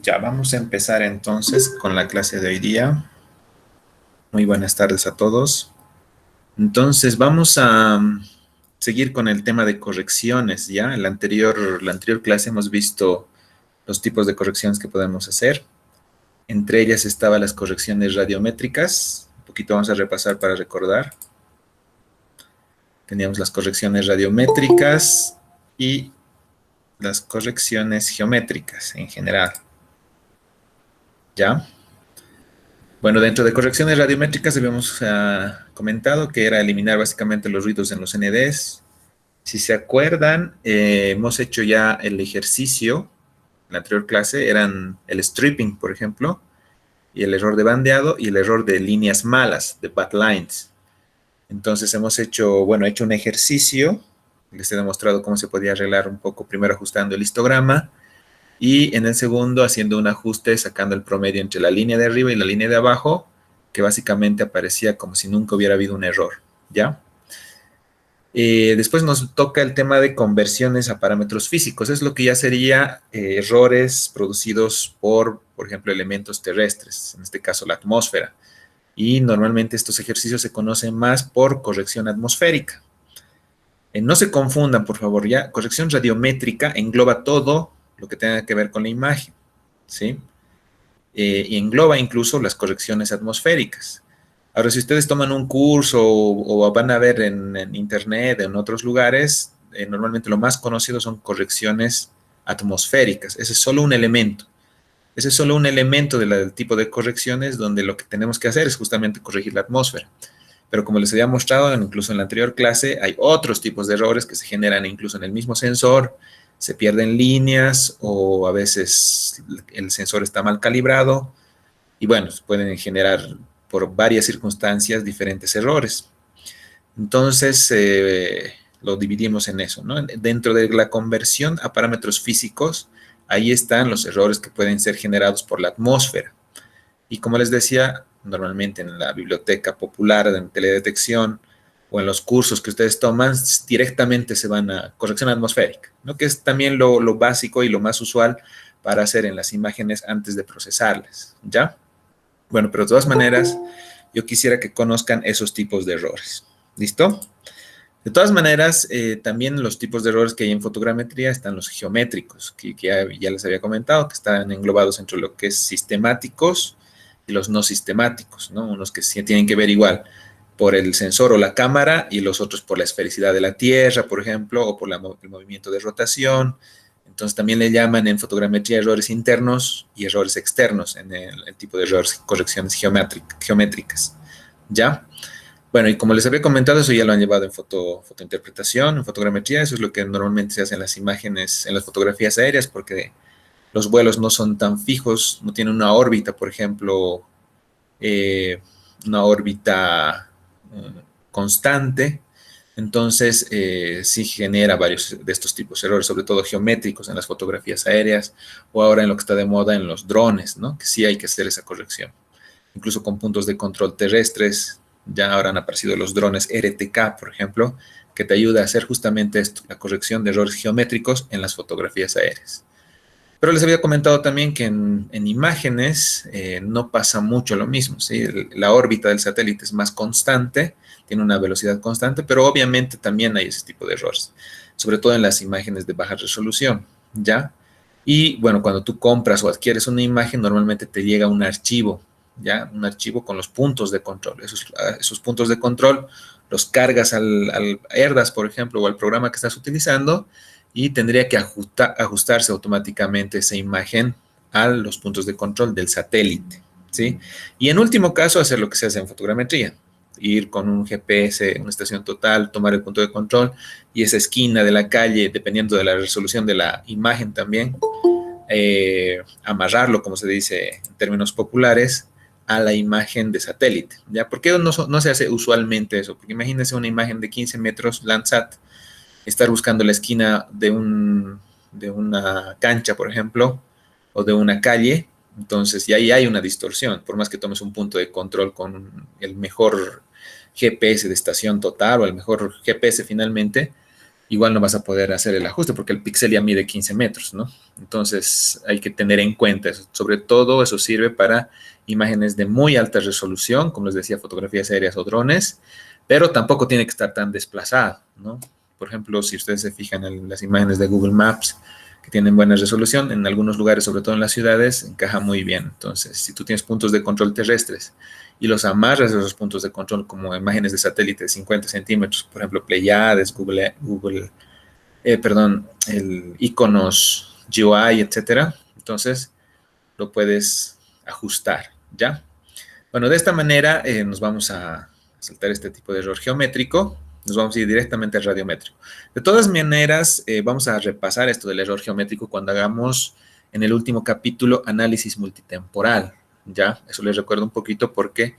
Ya vamos a empezar entonces con la clase de hoy día. Muy buenas tardes a todos. Entonces vamos a seguir con el tema de correcciones, ¿ya? En la anterior clase hemos visto los tipos de correcciones que podemos hacer. Entre ellas estaban las correcciones radiométricas. Un poquito vamos a repasar para recordar. Teníamos las correcciones radiométricas y las correcciones geométricas en general, ¿ya? Bueno, dentro de correcciones radiométricas habíamos comentado que era eliminar básicamente los ruidos en los NDs. Si se acuerdan, hemos hecho ya el ejercicio en la anterior clase, eran el stripping, por ejemplo, y el error de bandeado y el error de líneas malas, de bad lines. Entonces hemos hecho, bueno, hecho un ejercicio, les he demostrado cómo se podía arreglar un poco, primero ajustando el histograma, y en el segundo haciendo un ajuste sacando el promedio entre la línea de arriba y la línea de abajo, que básicamente aparecía como si nunca hubiera habido un error, ¿ya? Después nos toca el tema de conversiones a parámetros físicos, es lo que ya sería errores producidos por ejemplo, elementos terrestres, en este caso la atmósfera, y normalmente estos ejercicios se conocen más por corrección atmosférica. No se confundan, por favor, ya, corrección radiométrica engloba todo lo que tenga que ver con la imagen, ¿sí? Y engloba incluso las correcciones atmosféricas. Ahora, si ustedes toman un curso o van a ver en internet, en otros lugares, normalmente lo más conocido son correcciones atmosféricas. Ese es solo un elemento. Ese es solo un elemento del tipo de correcciones donde lo que tenemos que hacer es justamente corregir la atmósfera. Pero como les había mostrado incluso en la anterior clase, hay otros tipos de errores que se generan incluso en el mismo sensor, se pierden líneas o a veces el sensor está mal calibrado y bueno, pueden generar por varias circunstancias diferentes errores. Entonces, lo dividimos en eso, ¿no? Dentro de la conversión a parámetros físicos, ahí están los errores que pueden ser generados por la atmósfera. Y como les decía, normalmente en la biblioteca popular de teledetección o en los cursos que ustedes toman, directamente se van a corrección atmosférica, ¿no? Que es también lo básico y lo más usual para hacer en las imágenes antes de procesarlas, ¿ya? Bueno, pero de todas maneras, yo quisiera que conozcan esos tipos de errores. ¿Listo? De todas maneras, también los tipos de errores que hay en fotogrametría están los geométricos, que ya les había comentado, que están englobados entre lo que es sistemáticos y los no sistemáticos, ¿no? Unos que sí tienen que ver igual por el sensor o la cámara y los otros por la esfericidad de la Tierra, por ejemplo, o por el movimiento de rotación. Entonces también le llaman en fotogrametría errores internos y errores externos en el tipo de errores, correcciones geométricas. ¿Ya? Bueno, y como les había comentado, eso ya lo han llevado en fotointerpretación, en fotogrametría, eso es lo que normalmente se hace en las imágenes, en las fotografías aéreas, porque los vuelos no son tan fijos, no tienen una órbita, por ejemplo, una órbita constante, entonces sí genera varios de estos tipos de errores, sobre todo geométricos en las fotografías aéreas o ahora en lo que está de moda en los drones, ¿no? Que sí hay que hacer esa corrección. Incluso con puntos de control terrestres, ya ahora han aparecido los drones RTK, por ejemplo, que te ayuda a hacer justamente esto, la corrección de errores geométricos en las fotografías aéreas. Pero les había comentado también que en imágenes no pasa mucho lo mismo, ¿sí? La órbita del satélite es más constante, tiene una velocidad constante, pero obviamente también hay ese tipo de errores, sobre todo en las imágenes de baja resolución, ¿ya? Y bueno, cuando tú compras o adquieres una imagen, normalmente te llega un archivo, ¿ya? Un archivo con los puntos de control. Esos puntos de control los cargas al ERDAS, por ejemplo, o al programa que estás utilizando, y tendría que ajustarse automáticamente esa imagen a los puntos de control del satélite, ¿sí? Y en último caso, hacer lo que se hace en fotogrametría, ir con un GPS, una estación total, tomar el punto de control y esa esquina de la calle, dependiendo de la resolución de la imagen también, amarrarlo, como se dice en términos populares, a la imagen de satélite, ¿ya? ¿Por qué no se hace usualmente eso? Porque imagínense una imagen de 15 metros Landsat, estar buscando la esquina de una cancha, por ejemplo, o de una calle, entonces ya ahí hay una distorsión, por más que tomes un punto de control con el mejor GPS de estación total o el mejor GPS finalmente, igual no vas a poder hacer el ajuste porque el píxel ya mide 15 metros, ¿no? Entonces hay que tener en cuenta eso. Sobre todo eso sirve para imágenes de muy alta resolución, como les decía, fotografías aéreas o drones, pero tampoco tiene que estar tan desplazado, ¿no? Por ejemplo, si ustedes se fijan en las imágenes de Google Maps, que tienen buena resolución, en algunos lugares, sobre todo en las ciudades, encaja muy bien. Entonces, si tú tienes puntos de control terrestres y los amarras a esos puntos de control como imágenes de satélite de 50 centímetros, por ejemplo, Pleiades, el iconos GUI, etcétera, entonces lo puedes ajustar, ¿ya? Bueno, de esta manera nos vamos a saltar este tipo de error geométrico, nos vamos a ir directamente al radiométrico. De todas maneras, vamos a repasar esto del error geométrico cuando hagamos en el último capítulo análisis multitemporal, ¿ya? Eso les recuerdo un poquito porque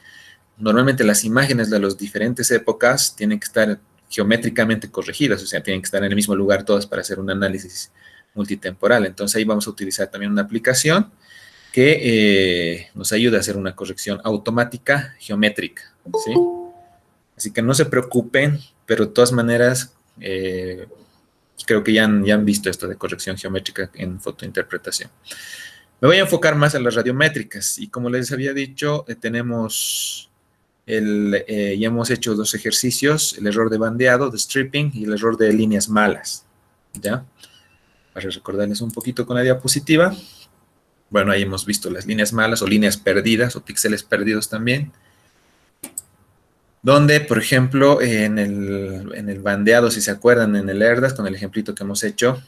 normalmente las imágenes de las diferentes épocas tienen que estar geométricamente corregidas, o sea, tienen que estar en el mismo lugar todas para hacer un análisis multitemporal. Entonces ahí vamos a utilizar también una aplicación que nos ayuda a hacer una corrección automática geométrica, ¿sí? Así que no se preocupen, pero de todas maneras, creo que ya han visto esto de corrección geométrica en fotointerpretación. Me voy a enfocar más en las radiométricas y como les había dicho, ya hemos hecho dos ejercicios, el error de bandeado, de stripping, y el error de líneas malas, ¿ya? Para recordarles un poquito con la diapositiva. Bueno, ahí hemos visto las líneas malas o líneas perdidas o píxeles perdidos también. Donde, por ejemplo, en el bandeado, si se acuerdan, en el ERDAS, con el ejemplito que hemos hecho,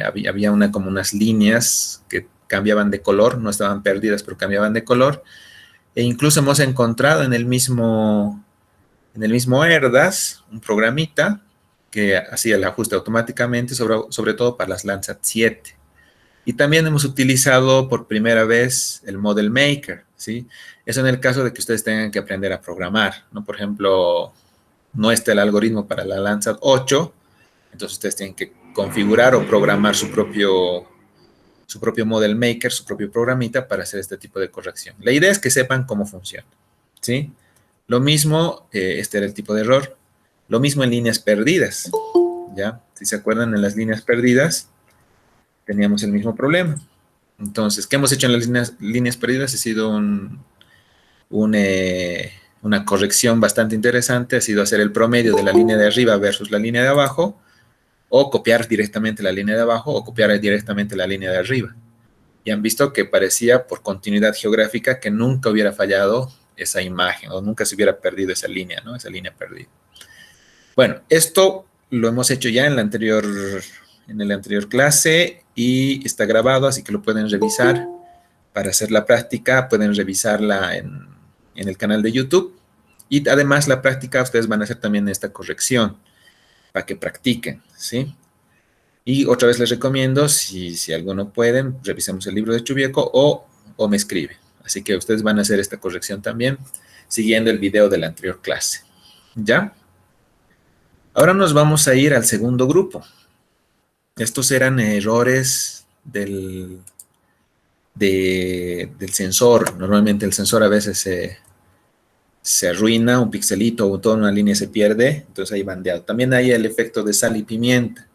había como unas líneas que cambiaban de color, no estaban perdidas, pero cambiaban de color. E incluso hemos encontrado en el mismo ERDAS un programita que hacía el ajuste automáticamente, sobre todo para las Landsat 7. Y también hemos utilizado por primera vez el Model Maker, ¿sí? Eso en el caso de que ustedes tengan que aprender a programar, ¿no? Por ejemplo, no está el algoritmo para la Landsat 8, entonces ustedes tienen que configurar o programar su propio Model Maker, su propio programita para hacer este tipo de corrección. La idea es que sepan cómo funciona, ¿sí? Lo mismo, este era el tipo de error, lo mismo en líneas perdidas, ¿ya? Si se acuerdan, en las líneas perdidas teníamos el mismo problema. Entonces, ¿qué hemos hecho en las líneas perdidas? Ha sido una corrección bastante interesante, ha sido hacer el promedio de la línea de arriba versus la línea de abajo, o copiar directamente la línea de abajo, o copiar directamente la línea de arriba. Y han visto que parecía por continuidad geográfica que nunca hubiera fallado esa imagen, o nunca se hubiera perdido esa línea, ¿no? Esa línea perdida. Bueno, esto lo hemos hecho ya en la anterior clase y está grabado, así que lo pueden revisar. Para hacer la práctica, pueden revisarla en el canal de YouTube. Y además, la práctica, ustedes van a hacer también esta corrección para que practiquen, ¿sí? Y otra vez les recomiendo, si alguno pueden, revisemos el libro de Chubieco o me escribe. Así que ustedes van a hacer esta corrección también, siguiendo el video de la anterior clase, ¿ya? Ahora nos vamos a ir al segundo grupo. Estos eran errores del sensor. Normalmente el sensor a veces se arruina, un pixelito o toda una línea se pierde, entonces hay bandeado. También hay el efecto de sal y pimienta,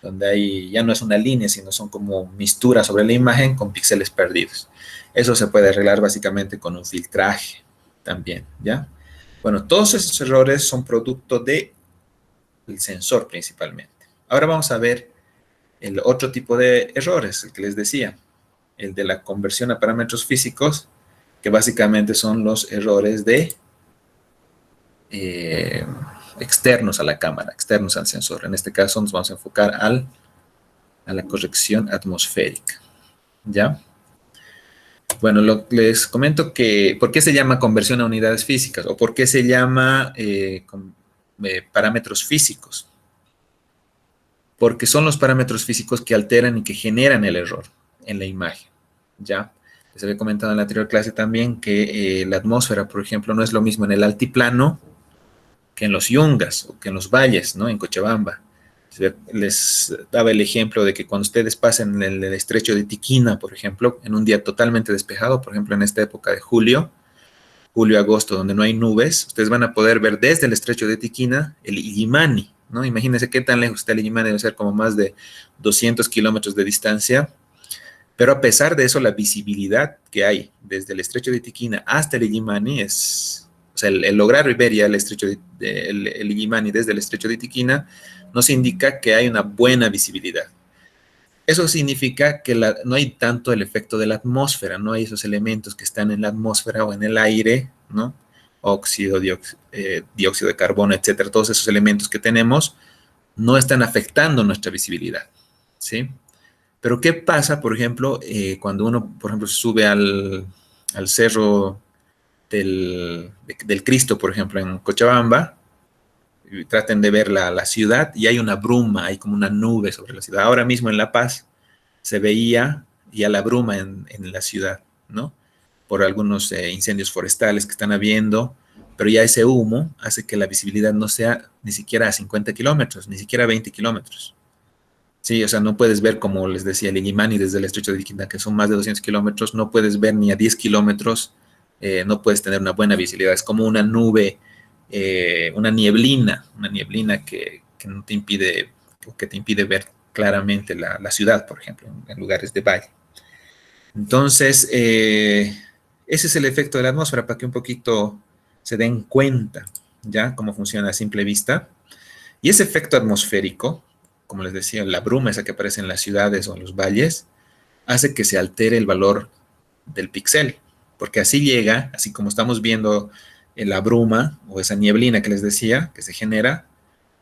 donde ya no es una línea, sino son como misturas sobre la imagen con píxeles perdidos. Eso se puede arreglar básicamente con un filtraje también, ¿ya? Bueno, todos esos errores son producto del sensor principalmente. Ahora vamos a ver el otro tipo de errores, el que les decía, el de la conversión a parámetros físicos, que básicamente son los errores externos a la cámara, externos al sensor. En este caso nos vamos a enfocar a la corrección atmosférica, ¿ya? Bueno, les comento que, ¿por qué se llama conversión a unidades físicas? ¿O por qué se llama parámetros físicos? Porque son los parámetros físicos que alteran y que generan el error en la imagen, ¿ya? Les había comentado en la anterior clase también que la atmósfera, por ejemplo, no es lo mismo en el altiplano que en los yungas o que en los valles, ¿no? En Cochabamba. Les daba el ejemplo de que cuando ustedes pasen el estrecho de Tiquina, por ejemplo, en un día totalmente despejado, por ejemplo, en esta época de julio, agosto, donde no hay nubes, ustedes van a poder ver desde el estrecho de Tiquina el Illimani, ¿no? Imagínense qué tan lejos está el Illimani, debe ser como más de 200 kilómetros de distancia, pero a pesar de eso, la visibilidad que hay desde el estrecho de Tiquina hasta el Illimani es, o sea, el lograr ver ya el estrecho el Illimani desde el estrecho de Tiquina nos indica que hay una buena visibilidad. Eso significa que no hay tanto el efecto de la atmósfera, no hay esos elementos que están en la atmósfera o en el aire, ¿no? Óxido, dióxido de carbono, etcétera. Todos esos elementos que tenemos no están afectando nuestra visibilidad, ¿sí? Pero ¿qué pasa, por ejemplo, cuando uno, por ejemplo, sube al cerro del Cristo, por ejemplo, en Cochabamba, y traten de ver la ciudad y hay una bruma, hay como una nube sobre la ciudad. Ahora mismo en La Paz se veía ya la bruma en la ciudad, ¿no? Por algunos incendios forestales que están habiendo, pero ya ese humo hace que la visibilidad no sea ni siquiera a 50 kilómetros, ni siquiera a 20 kilómetros. Sí, o sea, no puedes ver, como les decía, el Illimani desde el estrecho de Tiquina, que son más de 200 kilómetros, no puedes ver ni a 10 kilómetros, no puedes tener una buena visibilidad. Es como una nube, una nieblina que no te impide, que te impide ver claramente la ciudad, por ejemplo, en lugares de valle. Entonces, ese es el efecto de la atmósfera, para que un poquito se den cuenta, ¿ya? Cómo funciona a simple vista. Y ese efecto atmosférico, como les decía, la bruma esa que aparece en las ciudades o en los valles, hace que se altere el valor del píxel, porque así llega, así como estamos viendo la bruma o esa nieblina que les decía, que se genera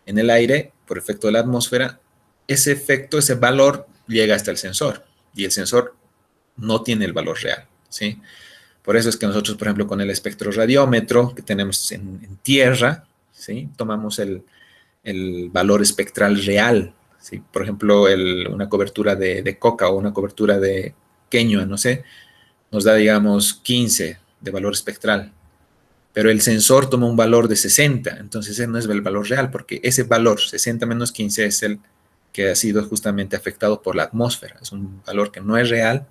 en el aire por efecto de la atmósfera, ese efecto, ese valor llega hasta el sensor y el sensor no tiene el valor real, ¿sí? Por eso es que nosotros, por ejemplo, con el espectroradiómetro que tenemos en tierra, ¿sí? Tomamos el valor espectral real. ¿Sí? Por ejemplo, una cobertura de coca o una cobertura de queño, no sé, nos da, digamos, 15 de valor espectral. Pero el sensor toma un valor de 60, entonces ese no es el valor real, porque ese valor, 60 menos 15, es el que ha sido justamente afectado por la atmósfera. Es un valor que no es real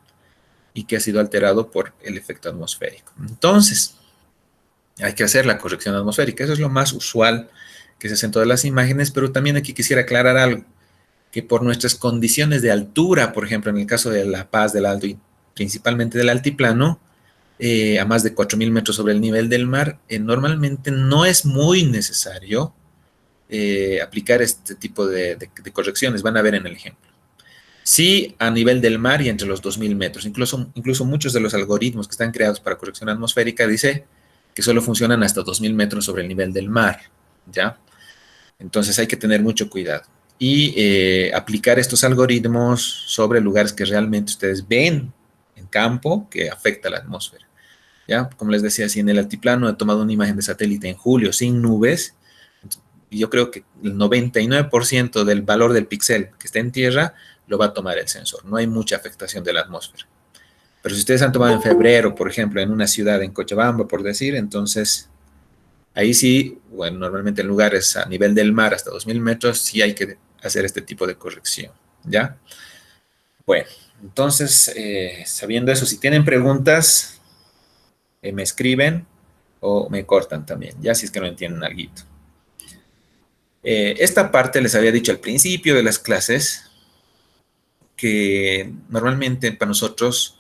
y que ha sido alterado por el efecto atmosférico. Entonces, hay que hacer la corrección atmosférica. Eso es lo más usual que se hace en todas las imágenes, pero también aquí quisiera aclarar algo, que por nuestras condiciones de altura, por ejemplo, en el caso de La Paz, del Alto y principalmente del altiplano, a más de 4.000 metros sobre el nivel del mar, normalmente no es muy necesario aplicar este tipo de correcciones. Van a ver en el ejemplo. Sí, a nivel del mar y entre los 2.000 metros. Incluso muchos de los algoritmos que están creados para corrección atmosférica dice que solo funcionan hasta 2.000 metros sobre el nivel del mar, ¿ya? Entonces hay que tener mucho cuidado y aplicar estos algoritmos sobre lugares que realmente ustedes ven en campo que afecta la atmósfera. ¿Ya? Como les decía, si en el altiplano he tomado una imagen de satélite en julio sin nubes, y yo creo que el 99% del valor del píxel que está en tierra lo va a tomar el sensor. No hay mucha afectación de la atmósfera. Pero si ustedes han tomado en febrero, por ejemplo, en una ciudad en Cochabamba, por decir, entonces ahí sí, bueno, normalmente en lugares a nivel del mar hasta 2.000 metros, sí hay que hacer este tipo de corrección, ¿ya? Bueno, entonces, sabiendo eso, si tienen preguntas, me escriben o me cortan también, ya si es que no entienden algo. Esta parte les había dicho al principio de las clases que normalmente para nosotros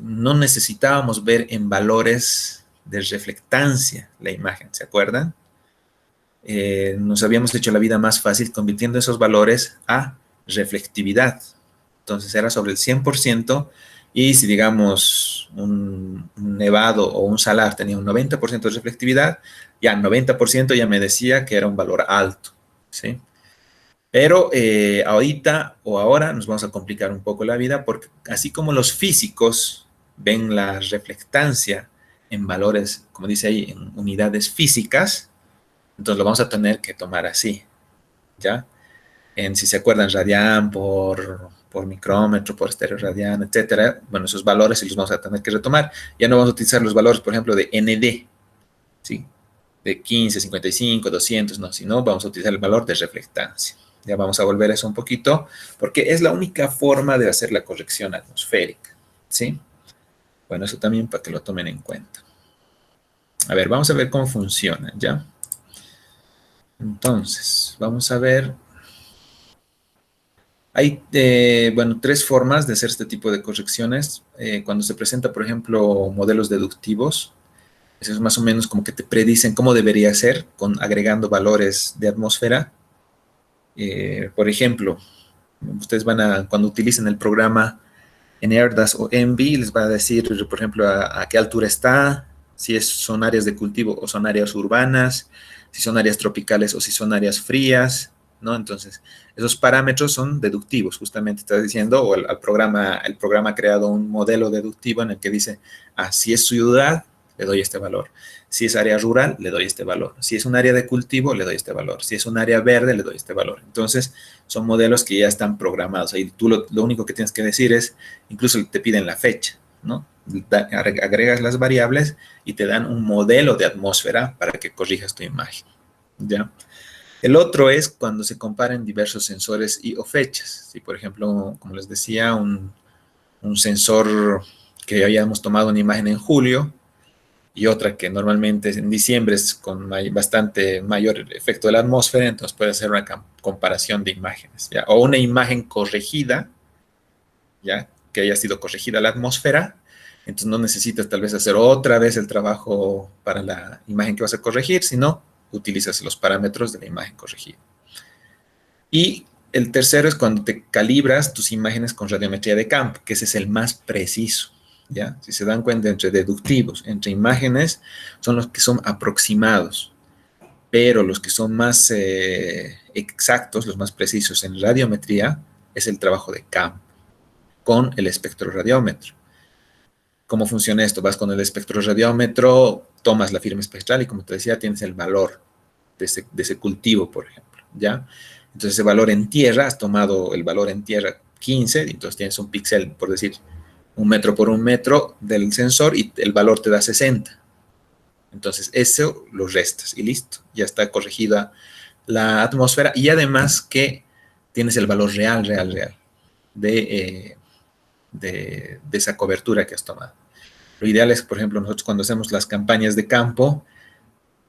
no necesitábamos ver en valores de reflectancia la imagen, ¿se acuerdan? Nos habíamos hecho la vida más fácil convirtiendo esos valores a reflectividad. Entonces era sobre el 100% y si digamos un nevado o un salar tenía un 90% de reflectividad, ya 90% ya me decía que era un valor alto, ¿sí? Pero ahorita o ahora nos vamos a complicar un poco la vida porque así como los físicos ven la reflectancia en valores, como dice ahí, en unidades físicas, entonces lo vamos a tener que tomar así, ¿ya? Si se acuerdan, radian por micrómetro, por estéreo radian, etcétera. Bueno, esos valores sí los vamos a tener que retomar. Ya no vamos a utilizar los valores, por ejemplo, de ND, ¿sí? De 15, 55, 200, no, sino vamos a utilizar el valor de reflectancia. Ya vamos a volver a eso un poquito, porque es la única forma de hacer la corrección atmosférica, ¿sí? Bueno, eso también para que lo tomen en cuenta. A ver, vamos a ver cómo funciona, ¿ya? Entonces, vamos a ver. Hay, bueno, tres formas de hacer este tipo de correcciones. Cuando se presenta, por ejemplo, modelos deductivos, eso es más o menos como que te predicen cómo debería ser, con agregando valores de atmósfera. Por ejemplo, ustedes van a, cuando utilicen el programa en ERDAS o ENVI, les va a decir, por ejemplo, a qué altura está, si son áreas de cultivo o son áreas urbanas, si son áreas tropicales o si son áreas frías, ¿no? Entonces, esos parámetros son deductivos, justamente estás diciendo, o el programa ha creado un modelo deductivo en el que dice, si es ciudad, le doy este valor. Si es área rural, le doy este valor. Si es un área de cultivo, le doy este valor. Si es un área verde, le doy este valor. Entonces, son modelos que ya están programados. Ahí tú lo único que tienes que decir es, incluso te piden la fecha, ¿no? Agregas las variables y te dan un modelo de atmósfera para que corrijas tu imagen, ¿ya? El otro es cuando se comparan diversos sensores y o fechas. Si, por ejemplo, como les decía, un sensor que habíamos tomado una imagen en julio y otra que normalmente en diciembre es con bastante mayor efecto de la atmósfera, entonces puede hacer una comparación de imágenes, ¿ya? O una imagen corregida, ¿ya? Que haya sido corregida la atmósfera, entonces no necesitas tal vez hacer otra vez el trabajo para la imagen que vas a corregir, sino utilizas los parámetros de la imagen corregida. Y el tercero es cuando te calibras tus imágenes con radiometría de campo, que ese es el más preciso, ¿ya? Si se dan cuenta, entre deductivos, entre imágenes, son los que son aproximados, pero los que son más exactos, los más precisos en radiometría, es el trabajo de campo con el espectroradiómetro. ¿Cómo funciona esto? Vas con el espectroradiómetro, tomas la firma espectral y, como te decía, tienes el valor de ese cultivo, por ejemplo, ¿ya? Entonces, ese valor en tierra, has tomado el valor en tierra 15, entonces tienes un píxel, por decir, 1 metro por 1 metro del sensor y el valor te da 60. Entonces, eso lo restas y listo, ya está corregida la atmósfera y además que tienes el valor real, real, real de esa cobertura que has tomado. Lo ideal es, por ejemplo, nosotros cuando hacemos las campañas de campo,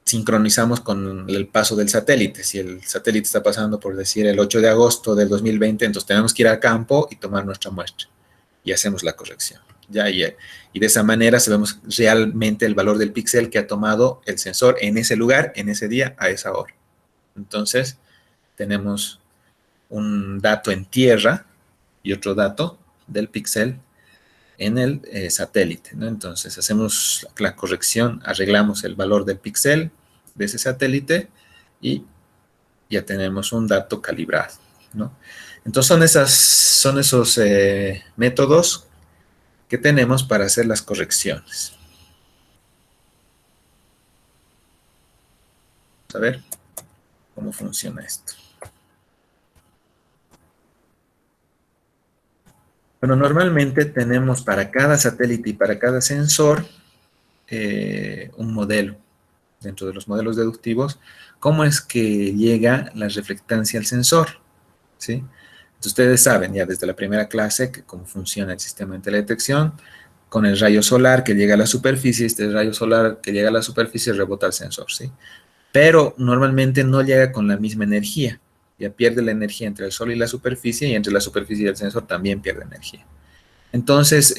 sincronizamos con el paso del satélite. Si el satélite está pasando, por decir, el 8 de agosto del 2020, entonces tenemos que ir al campo y tomar nuestra muestra y hacemos la corrección. ¿Ya? Y de esa manera sabemos realmente el valor del píxel que ha tomado el sensor en ese lugar, en ese día, a esa hora. Entonces, tenemos un dato en tierra y otro dato del píxel en el satélite, ¿no? Entonces hacemos la corrección, arreglamos el valor del píxel de ese satélite y ya tenemos un dato calibrado, ¿no? Entonces son esos métodos que tenemos para hacer las correcciones. Vamos a ver cómo funciona esto. Bueno, normalmente tenemos para cada satélite y para cada sensor un modelo. Dentro de los modelos deductivos, cómo es que llega la reflectancia al sensor, ¿sí? Entonces, ustedes saben ya desde la primera clase cómo funciona el sistema de teledetección, con el rayo solar que llega a la superficie, este rayo solar que llega a la superficie rebota al sensor, ¿sí? Pero normalmente no llega con la misma energía, ya pierde la energía entre el sol y la superficie, y entre la superficie y el sensor también pierde energía. Entonces,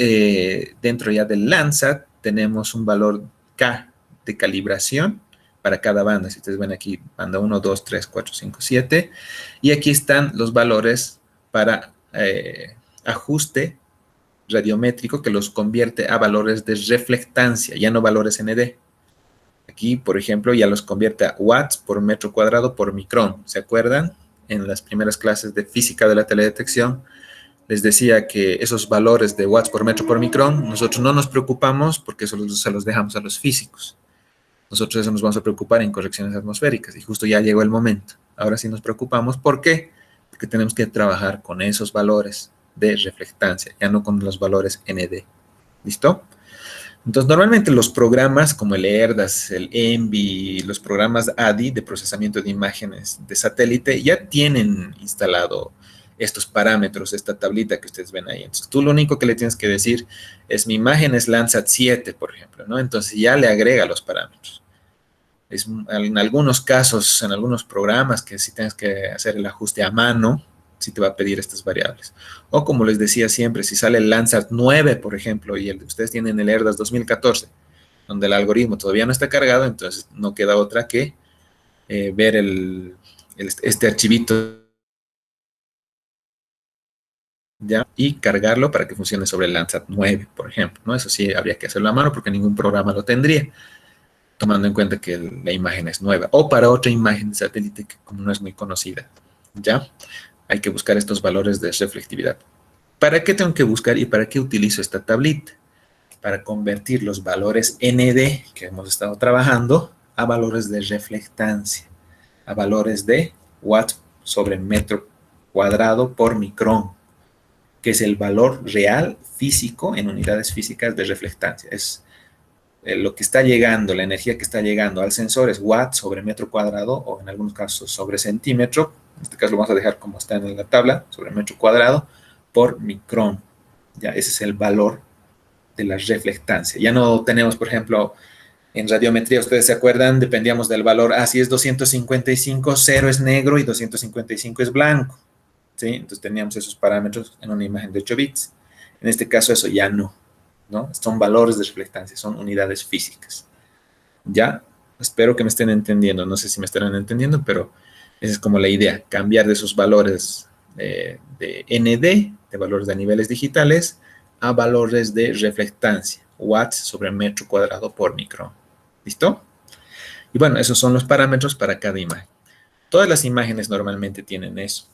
dentro ya del Landsat tenemos un valor K de calibración para cada banda. Si ustedes ven aquí, banda 1, 2, 3, 4, 5, 7. Y aquí están los valores para ajuste radiométrico que los convierte a valores de reflectancia, ya no valores ND. Aquí, por ejemplo, ya los convierte a watts por metro cuadrado por micrón. ¿Se acuerdan? En las primeras clases de física de la teledetección, les decía que esos valores de watts por metro por micrón, nosotros no nos preocupamos porque eso se los dejamos a los físicos. Nosotros eso nos vamos a preocupar en correcciones atmosféricas y justo ya llegó el momento. Ahora sí nos preocupamos. ¿Por qué? Porque tenemos que trabajar con esos valores de reflectancia, ya no con los valores ND. ¿Listo? Entonces, normalmente los programas como el ERDAS, el ENVI, los programas ADI de procesamiento de imágenes de satélite ya tienen instalado estos parámetros, esta tablita que ustedes ven ahí. Entonces, tú lo único que le tienes que decir es mi imagen es Landsat 7, por ejemplo, ¿no? Entonces ya le agrega los parámetros. En algunos casos, en algunos programas que si tienes que hacer el ajuste a mano, sí te va a pedir estas variables. O como les decía siempre, si sale el Landsat 9, por ejemplo, y ustedes tienen el ERDAS 2014, donde el algoritmo todavía no está cargado, entonces no queda otra que ver este archivito, ¿ya? Y cargarlo para que funcione sobre el Landsat 9, por ejemplo, ¿no? Eso sí habría que hacerlo a mano porque ningún programa lo tendría, tomando en cuenta que la imagen es nueva, o para otra imagen de satélite que como no es muy conocida, ¿ya? Hay que buscar estos valores de reflectividad. ¿Para qué tengo que buscar y para qué utilizo esta tablita? Para convertir los valores ND que hemos estado trabajando a valores de reflectancia, a valores de watts sobre metro cuadrado por micrón, que es el valor real físico en unidades físicas de reflectancia. Es lo que está llegando, la energía que está llegando al sensor es watt sobre metro cuadrado o en algunos casos sobre centímetro. En este caso lo vamos a dejar como está en la tabla, sobre metro cuadrado por micrón. Ya, ese es el valor de la reflectancia. Ya no tenemos, por ejemplo, en radiometría, ustedes se acuerdan, dependíamos del valor, si es 255, 0 es negro y 255 es blanco. ¿Sí? Entonces teníamos esos parámetros en una imagen de 8 bits. En este caso eso ya no, ¿no? Son valores de reflectancia, son unidades físicas. ¿Ya? Espero que me estén entendiendo. No sé si me estarán entendiendo, pero esa es como la idea, cambiar de esos valores de ND, de valores de niveles digitales, a valores de reflectancia, watts sobre metro cuadrado por micrón. ¿Listo? Y bueno, esos son los parámetros para cada imagen. Todas las imágenes normalmente tienen eso.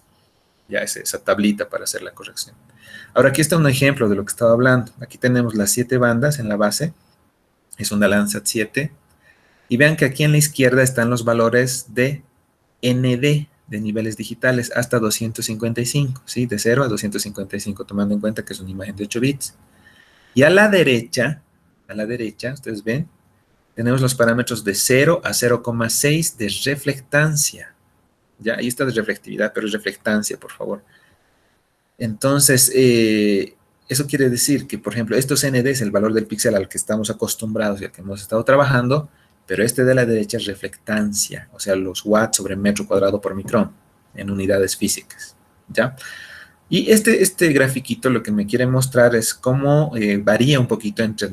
Ya es esa tablita para hacer la corrección. Ahora aquí está un ejemplo de lo que estaba hablando. Aquí tenemos las 7 bandas en la base. Es una Landsat 7. Y vean que aquí en la izquierda están los valores de ND, de niveles digitales, hasta 255, ¿sí? De 0 a 255, tomando en cuenta que es una imagen de 8 bits. Y a la derecha, ustedes ven, tenemos los parámetros de 0 a 0,6 de reflectancia. Ya, ahí está de reflectividad, pero es reflectancia, por favor. Entonces, eso quiere decir que, por ejemplo, estos ND es el valor del píxel al que estamos acostumbrados y al que hemos estado trabajando, pero este de la derecha es reflectancia, o sea, los watts sobre metro cuadrado por micrón en unidades físicas, ¿ya? Y este grafiquito lo que me quiere mostrar es cómo varía un poquito entre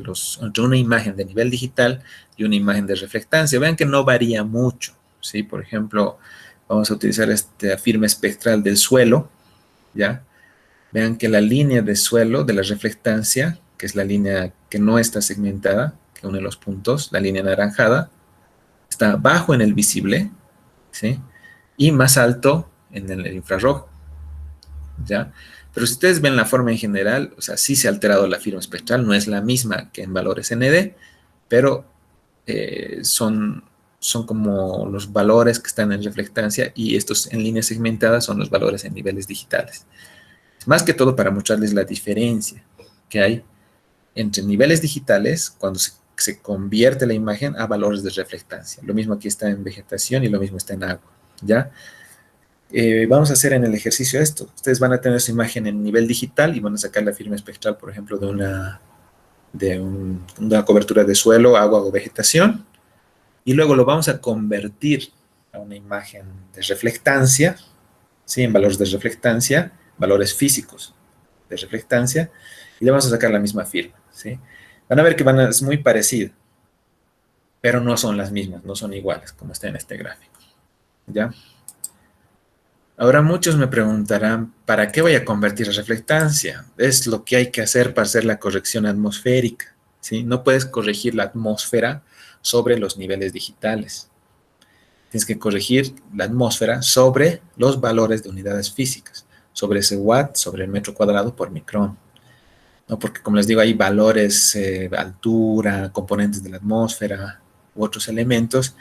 una imagen de nivel digital y una imagen de reflectancia. Vean que no varía mucho, ¿sí? Por ejemplo, vamos a utilizar esta firma espectral del suelo, ¿ya? Vean que la línea de suelo de la reflectancia, que es la línea que no está segmentada, que une los puntos, la línea anaranjada, está bajo en el visible, ¿sí? Y más alto en el infrarrojo, ¿ya? Pero si ustedes ven la forma en general, o sea, sí se ha alterado la firma espectral, no es la misma que en valores ND, pero son como los valores que están en reflectancia y estos en líneas segmentadas son los valores en niveles digitales. Más que todo para mostrarles la diferencia que hay entre niveles digitales cuando se convierte la imagen a valores de reflectancia. Lo mismo aquí está en vegetación y lo mismo está en agua, ¿ya? Vamos a hacer en el ejercicio esto. Ustedes van a tener su imagen en nivel digital y van a sacar la firma espectral, por ejemplo, una cobertura de suelo, agua o vegetación, y luego lo vamos a convertir a una imagen de reflectancia, ¿sí? En valores de reflectancia, valores físicos de reflectancia, y le vamos a sacar la misma firma, ¿sí? Van a ver que es muy parecido, pero no son las mismas, no son iguales, como está en este gráfico, ¿ya? Ahora muchos me preguntarán, ¿para qué voy a convertir a reflectancia? Es lo que hay que hacer para hacer la corrección atmosférica, ¿sí? No puedes corregir la atmósfera sobre los niveles digitales. Tienes que corregir la atmósfera sobre los valores de unidades físicas, sobre ese watt, sobre el metro cuadrado por micrón, ¿no? Porque como les digo, hay valores, altura, componentes de la atmósfera u otros elementos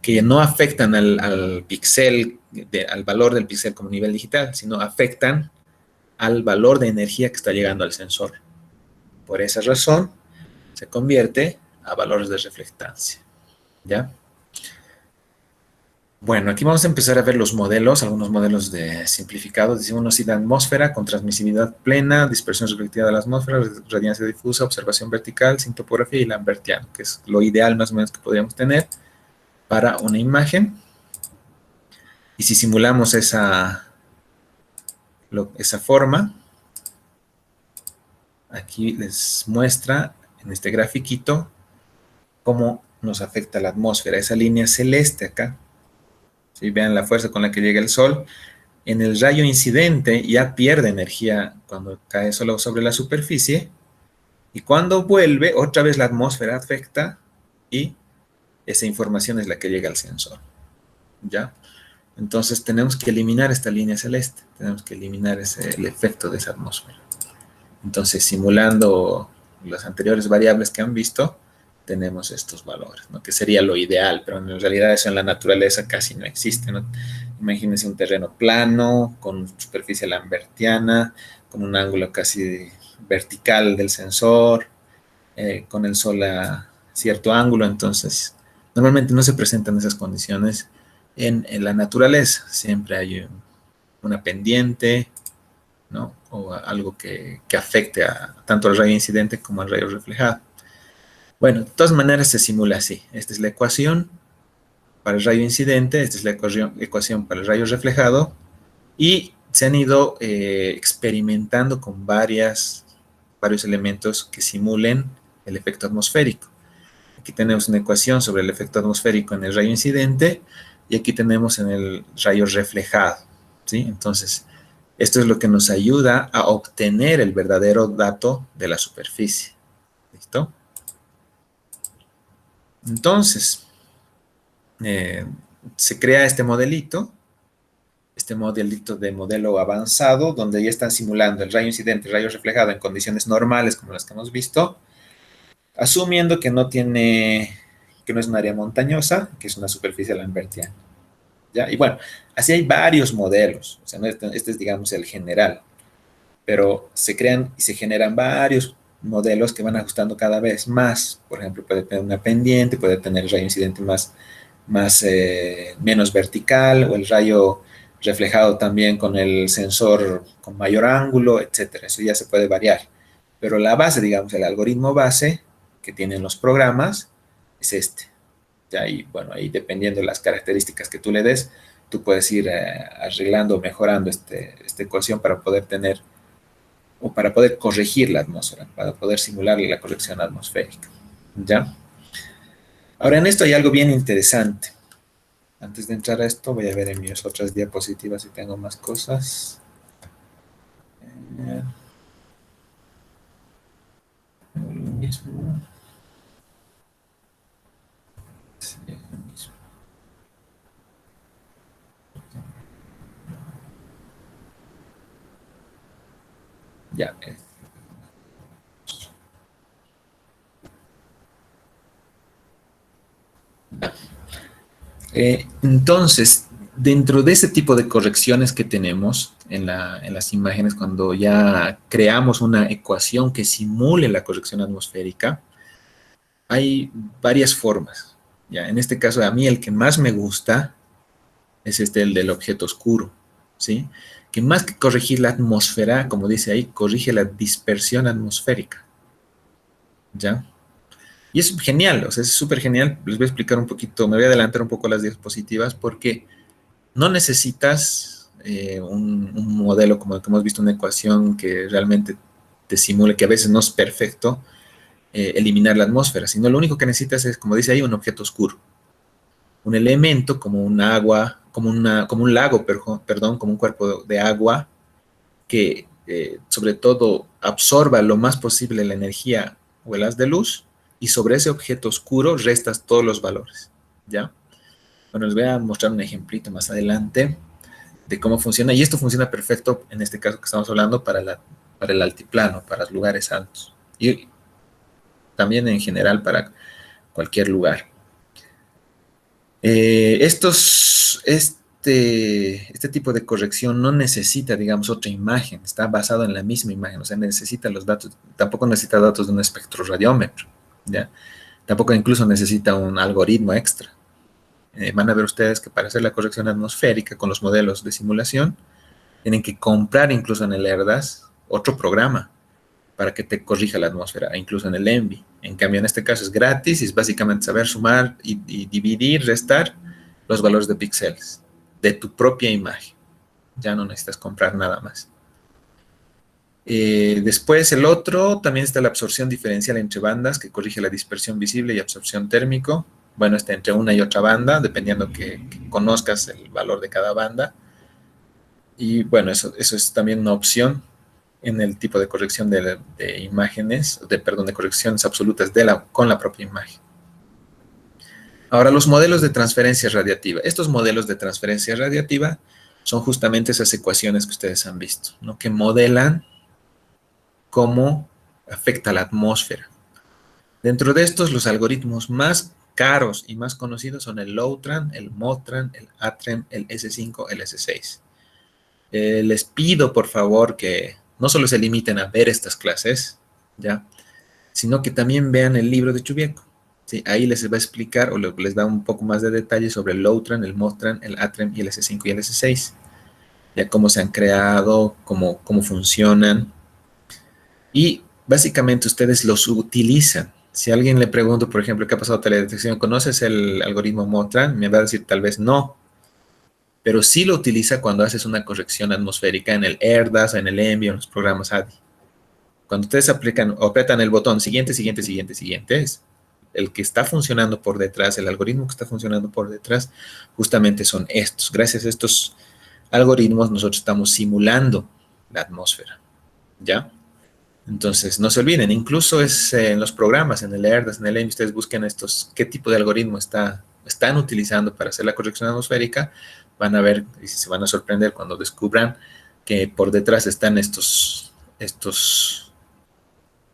que no afectan al píxel, al valor del píxel como nivel digital, sino afectan al valor de energía que está llegando al sensor. Por esa razón, se convierte a valores de reflectancia, ¿ya? Bueno, aquí vamos a empezar a ver los modelos, algunos modelos simplificados. Dice uno, sí, la atmósfera con transmisividad plena, dispersión reflectiva de la atmósfera, radiancia difusa, observación vertical, sin topografía y lambertiano, que es lo ideal más o menos que podríamos tener. para una imagen. Y si simulamos esa forma, aquí les muestra en este grafiquito cómo nos afecta la atmósfera. Esa línea celeste acá, ¿sí? Vean la fuerza con la que llega el sol. En el rayo incidente ya pierde energía cuando cae solo sobre la superficie, y cuando vuelve, otra vez la atmósfera afecta y esa información es la que llega al sensor, ¿ya? Entonces tenemos que eliminar esta línea celeste, tenemos que eliminar el efecto de esa atmósfera. Entonces, simulando las anteriores variables que han visto, tenemos estos valores, ¿no? Que sería lo ideal, pero en realidad eso en la naturaleza casi no existe, ¿no? Imagínense un terreno plano, con superficie lambertiana, con un ángulo casi vertical del sensor, con el sol a cierto ángulo. Entonces normalmente no se presentan esas condiciones en la naturaleza, siempre hay una pendiente, ¿no? O algo que afecte tanto al rayo incidente como al rayo reflejado. Bueno, de todas maneras se simula así. Esta es la ecuación para el rayo incidente, esta es la ecuación para el rayo reflejado, y se han ido experimentando con varios elementos que simulen el efecto atmosférico. Aquí tenemos una ecuación sobre el efecto atmosférico en el rayo incidente, y aquí tenemos en el rayo reflejado, ¿sí? Entonces, esto es lo que nos ayuda a obtener el verdadero dato de la superficie. ¿Listo? Entonces, se crea este modelito de modelo avanzado, donde ya están simulando el rayo incidente, el rayo reflejado en condiciones normales, como las que hemos visto, asumiendo que no es un área montañosa, que es una superficie lambertiana, ¿ya? Y bueno, así hay varios modelos, o sea, no este es, digamos, el general, pero se crean y se generan varios modelos que van ajustando cada vez más. Por ejemplo, puede tener una pendiente, puede tener el rayo incidente menos vertical, o el rayo reflejado también con el sensor con mayor ángulo, etcétera. Eso ya se puede variar. Pero la base, digamos, el algoritmo base que tienen los programas es este. Ya, y bueno, ahí dependiendo de las características que tú le des, tú puedes ir arreglando o mejorando esta ecuación para poder tener, o para poder corregir la atmósfera, para poder simular la corrección atmosférica. ¿Ya? Ahora, en esto hay algo bien interesante. Antes de entrar a esto, voy a ver en mis otras diapositivas si tengo más cosas. Lo mismo. Sí, lo mismo. Ya. Entonces, dentro de ese tipo de correcciones que tenemos en las imágenes, cuando ya creamos una ecuación que simule la corrección atmosférica, hay varias formas. Ya, en este caso, a mí el que más me gusta es el del objeto oscuro, ¿sí? Que más que corregir la atmósfera, como dice ahí, corrige la dispersión atmosférica, ¿ya? Y es genial, o sea, es súper genial. Les voy a explicar un poquito, me voy a adelantar un poco las diapositivas, porque no necesitas un modelo como el que hemos visto, una ecuación que realmente te simule, que a veces no es perfecto, eliminar la atmósfera, sino lo único que necesitas es, como dice ahí, un objeto oscuro, un elemento como un agua, como un lago, perdón, como un cuerpo de agua que sobre todo absorba lo más posible la energía o el haz de luz, y sobre ese objeto oscuro restas todos los valores, ¿ya? Bueno, les voy a mostrar un ejemplito más adelante de cómo funciona, y esto funciona perfecto en este caso que estamos hablando para el altiplano, para los lugares altos, y también en general para cualquier lugar. Este tipo de corrección no necesita, digamos, otra imagen, está basado en la misma imagen, o sea, necesita los datos, tampoco necesita datos de un espectroradiómetro, ¿ya? Tampoco incluso necesita un algoritmo extra. Van a ver ustedes que para hacer la corrección atmosférica con los modelos de simulación, tienen que comprar incluso en el ERDAS otro programa, para que te corrija la atmósfera, incluso en el ENVI. En cambio, en este caso es gratis y es básicamente saber sumar y dividir, restar los valores de píxeles de tu propia imagen. Ya no necesitas comprar nada más. Después el otro, también está la absorción diferencial entre bandas, que corrige la dispersión visible y absorción térmico. Bueno, está entre una y otra banda, dependiendo que conozcas el valor de cada banda. Y bueno, eso es también una opción en el tipo de corrección de imágenes, perdón, de correcciones absolutas con la propia imagen. Ahora, los modelos de transferencia radiativa. Estos modelos de transferencia radiativa son justamente esas ecuaciones que ustedes han visto, ¿no? Que modelan cómo afecta la atmósfera. Dentro de estos, los algoritmos más caros y más conocidos son el LOWTRAN, el MOTRAN, el ATREM, el S5, el S6. Les pido, por favor, que no solo se limiten a ver estas clases, ¿ya? Sino que también vean el libro de Chubieco. ¿Sí? Ahí les va a explicar o les da un poco más de detalle sobre el LOWTRAN, el MOTRAN, el ATREM y el S5 y el S6. Ya cómo se han creado, cómo funcionan. Y básicamente ustedes los utilizan. Si a alguien le pregunto, por ejemplo, ¿qué ha pasado teledetección? ¿Conoces el algoritmo MOTRAN? Me va a decir tal vez no, pero sí lo utiliza cuando haces una corrección atmosférica en el ERDAS, en el ENVI, en los programas ADI. Cuando ustedes aplican o apretan el botón siguiente, siguiente, siguiente, siguiente, es el que está funcionando por detrás, el algoritmo que está funcionando por detrás, justamente son estos. Gracias a estos algoritmos nosotros estamos simulando la atmósfera, ¿ya? Entonces, no se olviden, incluso es en los programas, en el ERDAS, en el ENVI, ustedes busquen qué tipo de algoritmo están utilizando para hacer la corrección atmosférica, van a ver y se van a sorprender cuando descubran que por detrás están estos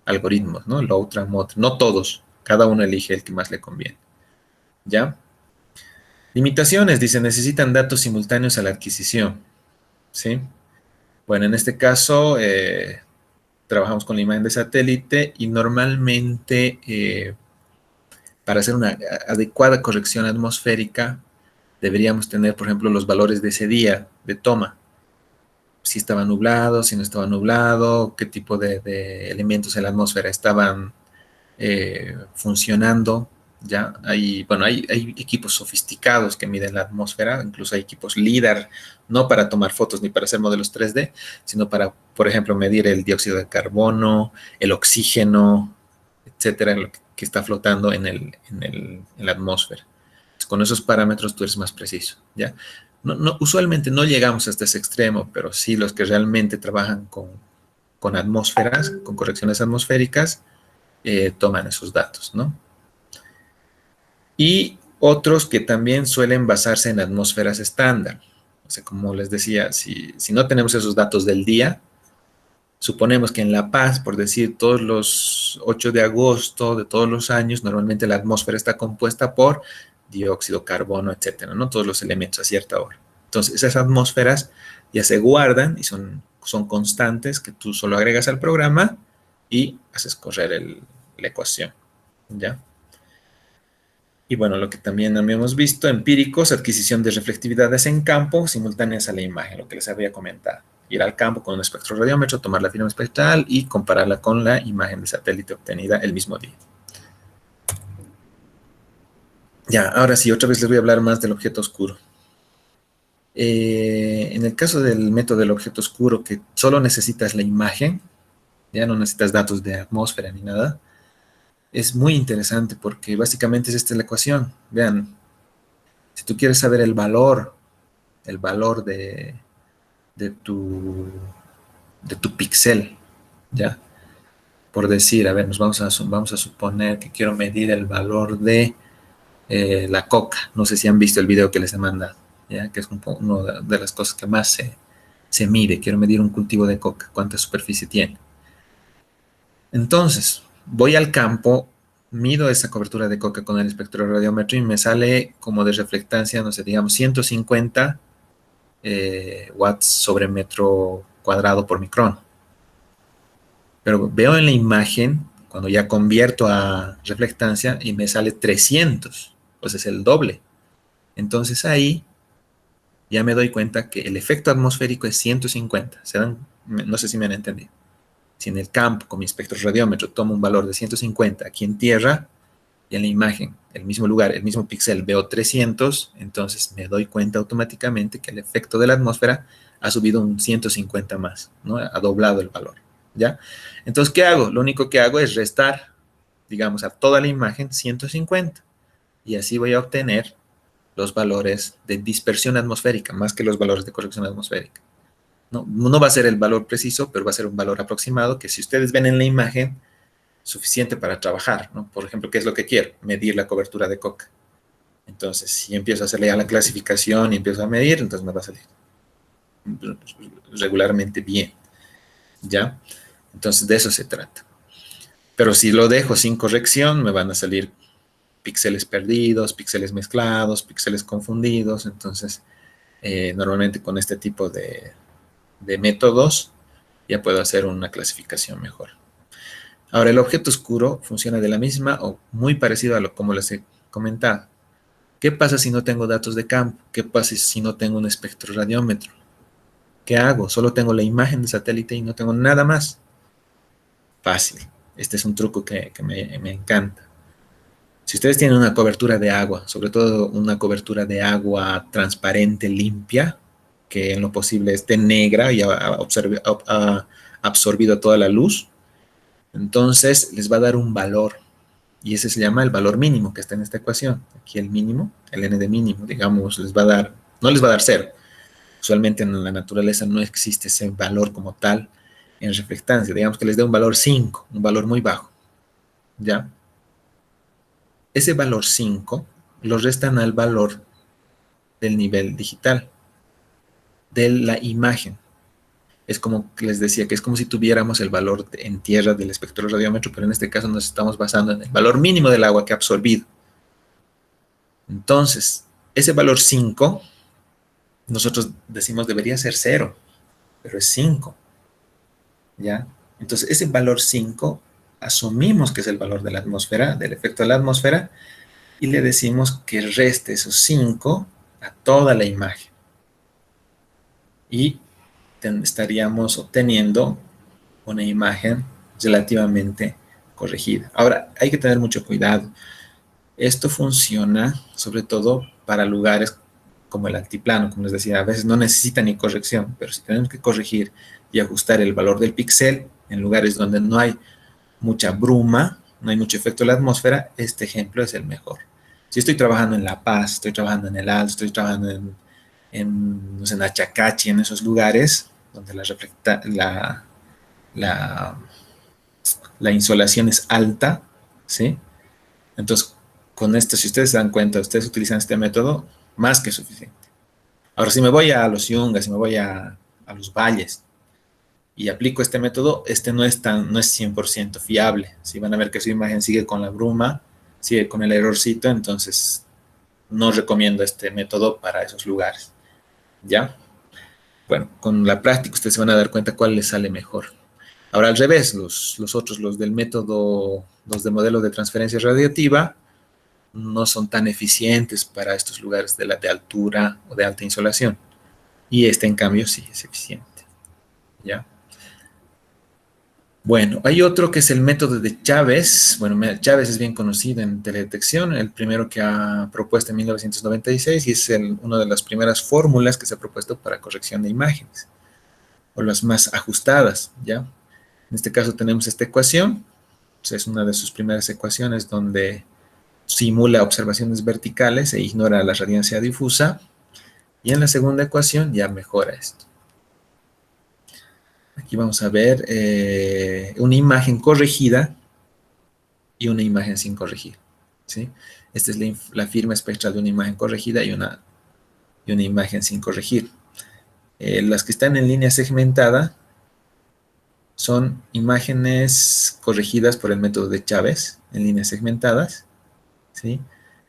algoritmos, ¿no? LOWTRAN, MOTRAN, no todos, cada uno elige el que más le conviene, ¿ya? Limitaciones, dice, necesitan datos simultáneos a la adquisición, ¿sí? Bueno, en este caso, trabajamos con la imagen de satélite y normalmente para hacer una adecuada corrección atmosférica deberíamos tener, por ejemplo, los valores de ese día de toma. Si estaba nublado, si no estaba nublado, qué tipo de elementos en la atmósfera estaban funcionando. ¿Ya? Bueno, hay equipos sofisticados que miden la atmósfera, incluso hay equipos LIDAR, no para tomar fotos ni para hacer modelos 3D, sino para, por ejemplo, medir el dióxido de carbono, el oxígeno, etcétera, lo que está flotando en la atmósfera. Entonces, con esos parámetros tú eres más preciso, ¿ya? Usualmente no llegamos hasta ese extremo, pero sí los que realmente trabajan con atmósferas, con correcciones atmosféricas, toman esos datos, ¿no? Y otros que también suelen basarse en atmósferas estándar. O sea, como les decía, si no tenemos esos datos del día, suponemos que en La Paz, por decir, todos los 8 de agosto de todos los años, normalmente la atmósfera está compuesta por dióxido, carbono, etcétera, ¿no? Todos los elementos a cierta hora. Entonces, esas atmósferas ya se guardan y son constantes que tú solo agregas al programa y haces correr la ecuación, ¿ya? Y bueno, lo que también habíamos visto, empíricos, adquisición de reflectividades en campo simultáneas a la imagen, lo que les había comentado. Ir al campo con un espectroradiómetro, tomar la firma espectral y compararla con la imagen de satélite obtenida el mismo día. Ya, ahora sí, otra vez les voy a hablar más del objeto oscuro. En el caso del método del objeto oscuro, que solo necesitas la imagen, ya no necesitas datos de atmósfera ni nada, es muy interesante porque básicamente es esta la ecuación. Vean, si tú quieres saber el valor de tu píxel, ¿ya? Por decir, a ver, vamos a suponer que quiero medir el valor de la coca. No sé si han visto el video que les he mandado, ¿ya? Que es una de las cosas que más se mide. Quiero medir un cultivo de coca, cuánta superficie tiene. Entonces, voy al campo, mido esa cobertura de coca con el espectroradiómetro y me sale como de reflectancia, no sé, digamos 150 watts sobre metro cuadrado por micrón. Pero veo en la imagen, cuando ya convierto a reflectancia, y me sale 300, pues es el doble. Entonces ahí ya me doy cuenta que el efecto atmosférico es 150. No sé si me han entendido. Si en el campo con mi espectroradiómetro tomo un valor de 150 aquí en tierra y en la imagen, el mismo lugar, el mismo píxel veo 300, entonces me doy cuenta automáticamente que el efecto de la atmósfera ha subido un 150 más, ¿no? Ha doblado el valor, ¿ya? Entonces, ¿qué hago? Lo único que hago es restar, digamos, a toda la imagen 150 y así voy a obtener los valores de dispersión atmosférica, más que los valores de corrección atmosférica. No va a ser el valor preciso, pero va a ser un valor aproximado que si ustedes ven en la imagen, suficiente para trabajar, ¿no? Por ejemplo, ¿qué es lo que quiero? Medir la cobertura de coca. Entonces, si empiezo a hacerle ya la clasificación y empiezo a medir, entonces me va a salir regularmente bien, ¿ya? Entonces, de eso se trata. Pero si lo dejo sin corrección, me van a salir píxeles perdidos, píxeles mezclados, píxeles confundidos. Entonces, normalmente con este tipo de métodos ya puedo hacer una clasificación mejor. Ahora, el objeto oscuro funciona de la misma o muy parecido a lo como les he comentado. ¿Qué pasa si no tengo datos de campo? ¿Qué pasa si no tengo un espectroradiómetro? ¿Qué hago? Solo tengo la imagen de satélite y no tengo nada más. Fácil. Este es un truco que me encanta. Si ustedes tienen una cobertura de agua, sobre todo una cobertura de agua transparente, limpia, que en lo posible esté negra y ha absorbido toda la luz, entonces les va a dar un valor. Y ese se llama el valor mínimo que está en esta ecuación. Aquí el mínimo, el n de mínimo, digamos, les va a dar, no les va a dar cero. Usualmente en la naturaleza no existe ese valor como tal en reflectancia. Digamos que les dé un valor 5, un valor muy bajo. ¿Ya? Ese valor 5 lo restan al valor del nivel digital, de la imagen. Es como que les decía, que es como si tuviéramos el valor en tierra del espectroradiómetro, pero en este caso nos estamos basando en el valor mínimo del agua que ha absorbido. Entonces, ese valor 5, nosotros decimos debería ser 0, pero es 5, ¿ya? Entonces, ese valor 5 asumimos que es el valor de la atmósfera, del efecto de la atmósfera, y le decimos que reste esos 5 a toda la imagen. Y estaríamos obteniendo una imagen relativamente corregida. Ahora, hay que tener mucho cuidado. Esto funciona sobre todo para lugares como el altiplano, como les decía, a veces no necesita ni corrección, pero si tenemos que corregir y ajustar el valor del píxel en lugares donde no hay mucha bruma, no hay mucho efecto de la atmósfera, este ejemplo es el mejor. Si estoy trabajando en La Paz, estoy trabajando en el Alto, estoy trabajando no sé, en Achacachi, en esos lugares donde la, la insolación es alta, ¿sí? Entonces, con esto, si ustedes se dan cuenta, ustedes utilizan este método, más que suficiente. Ahora, si me voy a los yungas, si me voy a los valles y aplico este método, este no es 100% fiable. Si van a ver que su imagen sigue con la bruma, sigue con el errorcito, entonces no recomiendo este método para esos lugares. ¿Ya? Bueno, con la práctica ustedes se van a dar cuenta cuál les sale mejor. Ahora, al revés, los otros, los del método, los de modelo de transferencia radiativa, no son tan eficientes para estos lugares de altura o de alta insolación. Y este, en cambio, sí es eficiente. ¿Ya? Bueno, hay otro que es el método de Chávez. Bueno, Chávez es bien conocido en teledetección, el primero que ha propuesto en 1996 y es una de las primeras fórmulas que se ha propuesto para corrección de imágenes, o las más ajustadas, ¿ya? En este caso tenemos esta ecuación, pues es una de sus primeras ecuaciones donde simula observaciones verticales e ignora la radiancia difusa, y en la segunda ecuación ya mejora esto. Aquí vamos a ver una imagen corregida y una imagen sin corregir, ¿sí? Esta es la firma espectral de una imagen corregida y una imagen sin corregir. Las que están en línea segmentada son imágenes corregidas por el método de Chávez, en líneas segmentadas, ¿sí?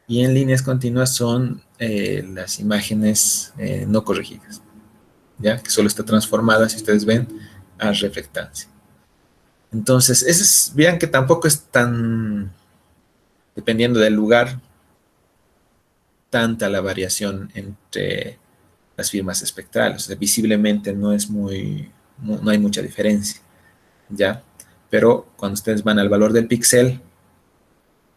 Y en líneas continuas son las imágenes no corregidas, ¿ya? Que solo está transformada, si ustedes ven, a reflectancia. Entonces, vean que tampoco es tan, dependiendo del lugar, tanta la variación entre las firmas espectrales. O sea, visiblemente no hay mucha diferencia. ¿ya? Pero cuando ustedes van al valor del píxel,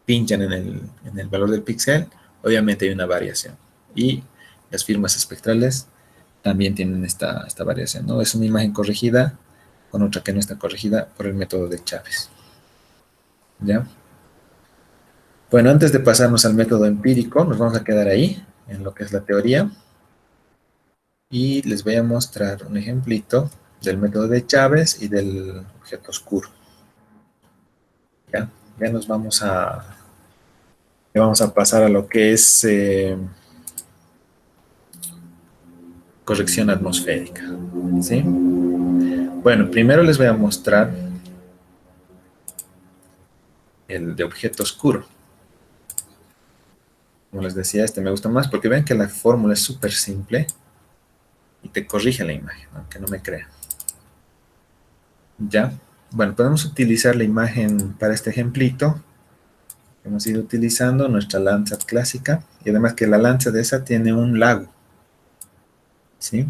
pinchan en el valor del píxel, obviamente hay una variación. Y las firmas espectrales también tienen esta variación, ¿no? Es una imagen corregida con otra que no está corregida por el método de Chávez, ¿ya? Bueno, antes de pasarnos al método empírico, nos vamos a quedar ahí, en lo que es la teoría, y les voy a mostrar un ejemplito del método de Chávez y del objeto oscuro, ¿ya? Ya nos vamos a pasar a lo que es corrección atmosférica, ¿sí? Bueno, primero les voy a mostrar el de objeto oscuro. Como les decía, este me gusta más porque ven que la fórmula es súper simple y te corrige la imagen, aunque no me crean. ¿Ya? Bueno, podemos utilizar la imagen para este ejemplito. Hemos ido utilizando nuestra Landsat clásica y además que la Landsat de esa tiene un lago, ¿sí?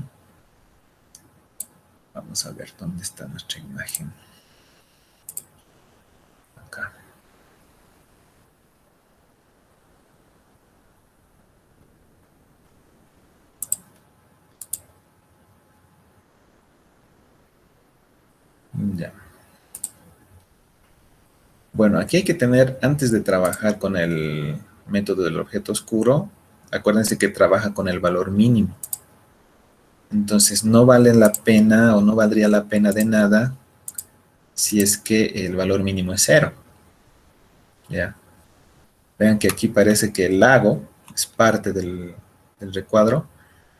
Vamos a ver dónde está nuestra imagen. Acá. Ya. Bueno, aquí hay que tener, antes de trabajar con el método del objeto oscuro, acuérdense que trabaja con el valor mínimo. Entonces no vale la pena o no valdría la pena de nada si es que el valor mínimo es cero. ¿Ya? Vean que aquí parece que el lago es parte del recuadro.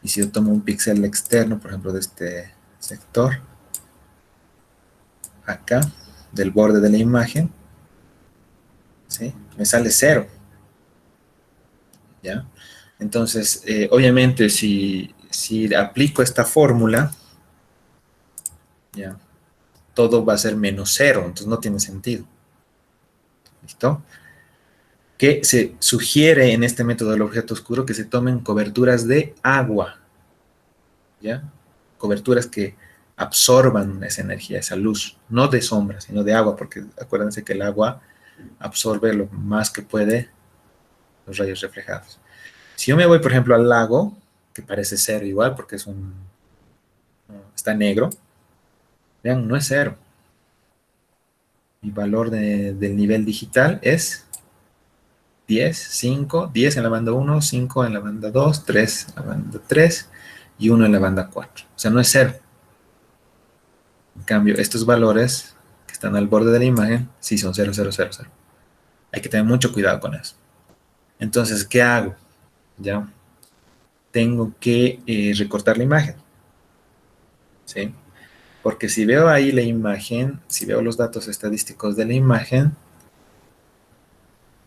Y si yo tomo un píxel externo, por ejemplo, de este sector, acá, del borde de la imagen, ¿sí? Me sale cero. ¿Ya? Entonces, obviamente, si aplico esta fórmula, ¿ya? Todo va a ser menos cero, entonces no tiene sentido. ¿Listo? Que se sugiere en este método del objeto oscuro que se tomen coberturas de agua, ¿ya? Coberturas que absorban esa energía, esa luz, no de sombra, sino de agua, porque acuérdense que el agua absorbe lo más que puede los rayos reflejados. Si yo me voy, por ejemplo, al lago, que parece cero igual, porque está negro, vean, no es cero. Mi valor del nivel digital es 10, 5, 10 en la banda 1, 5 en la banda 2, 3 en la banda 3 y 1 en la banda 4. O sea, no es cero. En cambio, estos valores que están al borde de la imagen sí son 0, 0, 0, 0. Hay que tener mucho cuidado con eso. Entonces, ¿qué hago? Ya tengo que recortar la imagen, ¿sí? Porque si veo ahí la imagen, si veo los datos estadísticos de la imagen,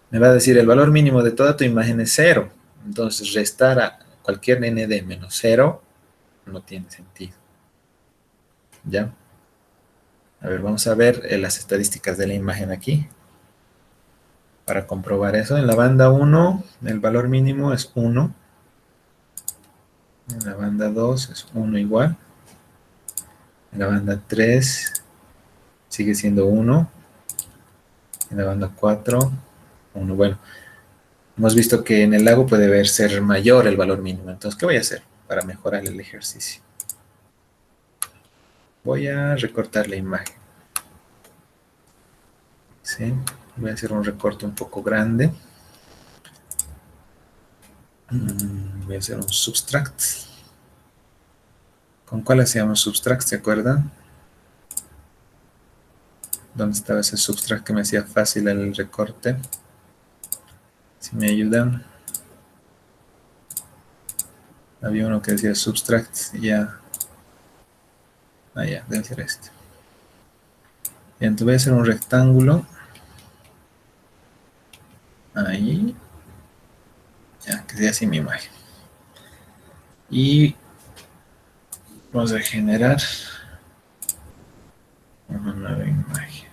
me va a decir el valor mínimo de toda tu imagen es cero. Entonces, restar a cualquier ND menos cero no tiene sentido. ¿Ya? A ver, vamos a ver las estadísticas de la imagen aquí. Para comprobar eso, en la banda 1 el valor mínimo es 1. En la banda 2 es 1 igual. En la banda 3 sigue siendo 1. En la banda 4, 1. Bueno, hemos visto que en el lago puede ser mayor el valor mínimo. Entonces, ¿qué voy a hacer para mejorar el ejercicio? Voy a recortar la imagen. ¿Sí? Voy a hacer un recorte un poco grande. Voy a hacer un subtract. ¿Con cuál hacíamos subtract? ¿Se acuerdan? ¿Dónde estaba ese subtract que me hacía fácil el recorte? Si me ayudan. Había uno que decía subtract y ya. Ah, ya, debe ser este. Bien, entonces voy a hacer un rectángulo. Ahí. Ya, que sea así mi imagen. Y vamos a generar una nueva imagen.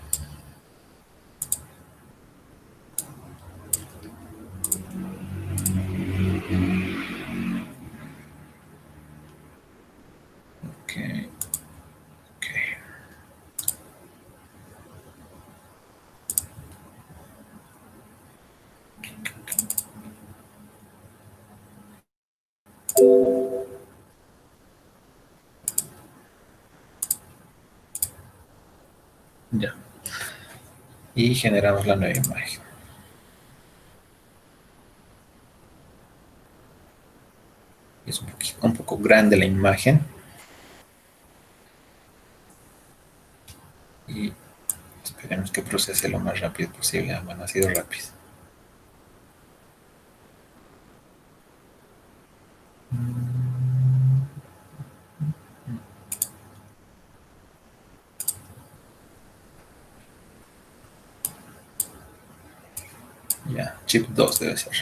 Ok, ok. Ya. Y generamos la nueva imagen. Es un poco grande la imagen. Y esperemos que procese lo más rápido posible. Bueno, ha sido rápido. Ya, chip 2 debe ser.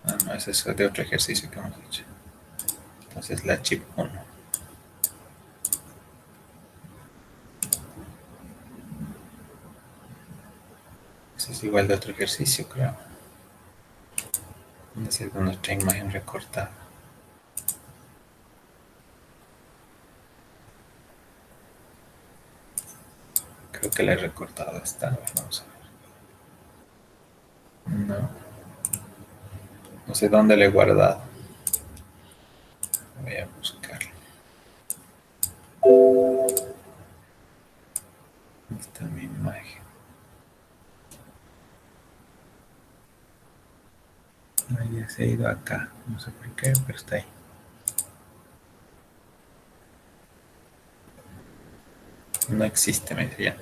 Ah, no, ese es de otro ejercicio que hemos hecho. Entonces la chip 1. Ese es igual de otro ejercicio, creo. Es decir, con nuestra imagen recortada. Creo que la he recortado esta. A ver, vamos a ver. No. No sé dónde la he guardado. Voy a buscarla. Esta es mi imagen. Ahí se ha ido acá. No sé por qué, pero está ahí. No existe, me dice ya.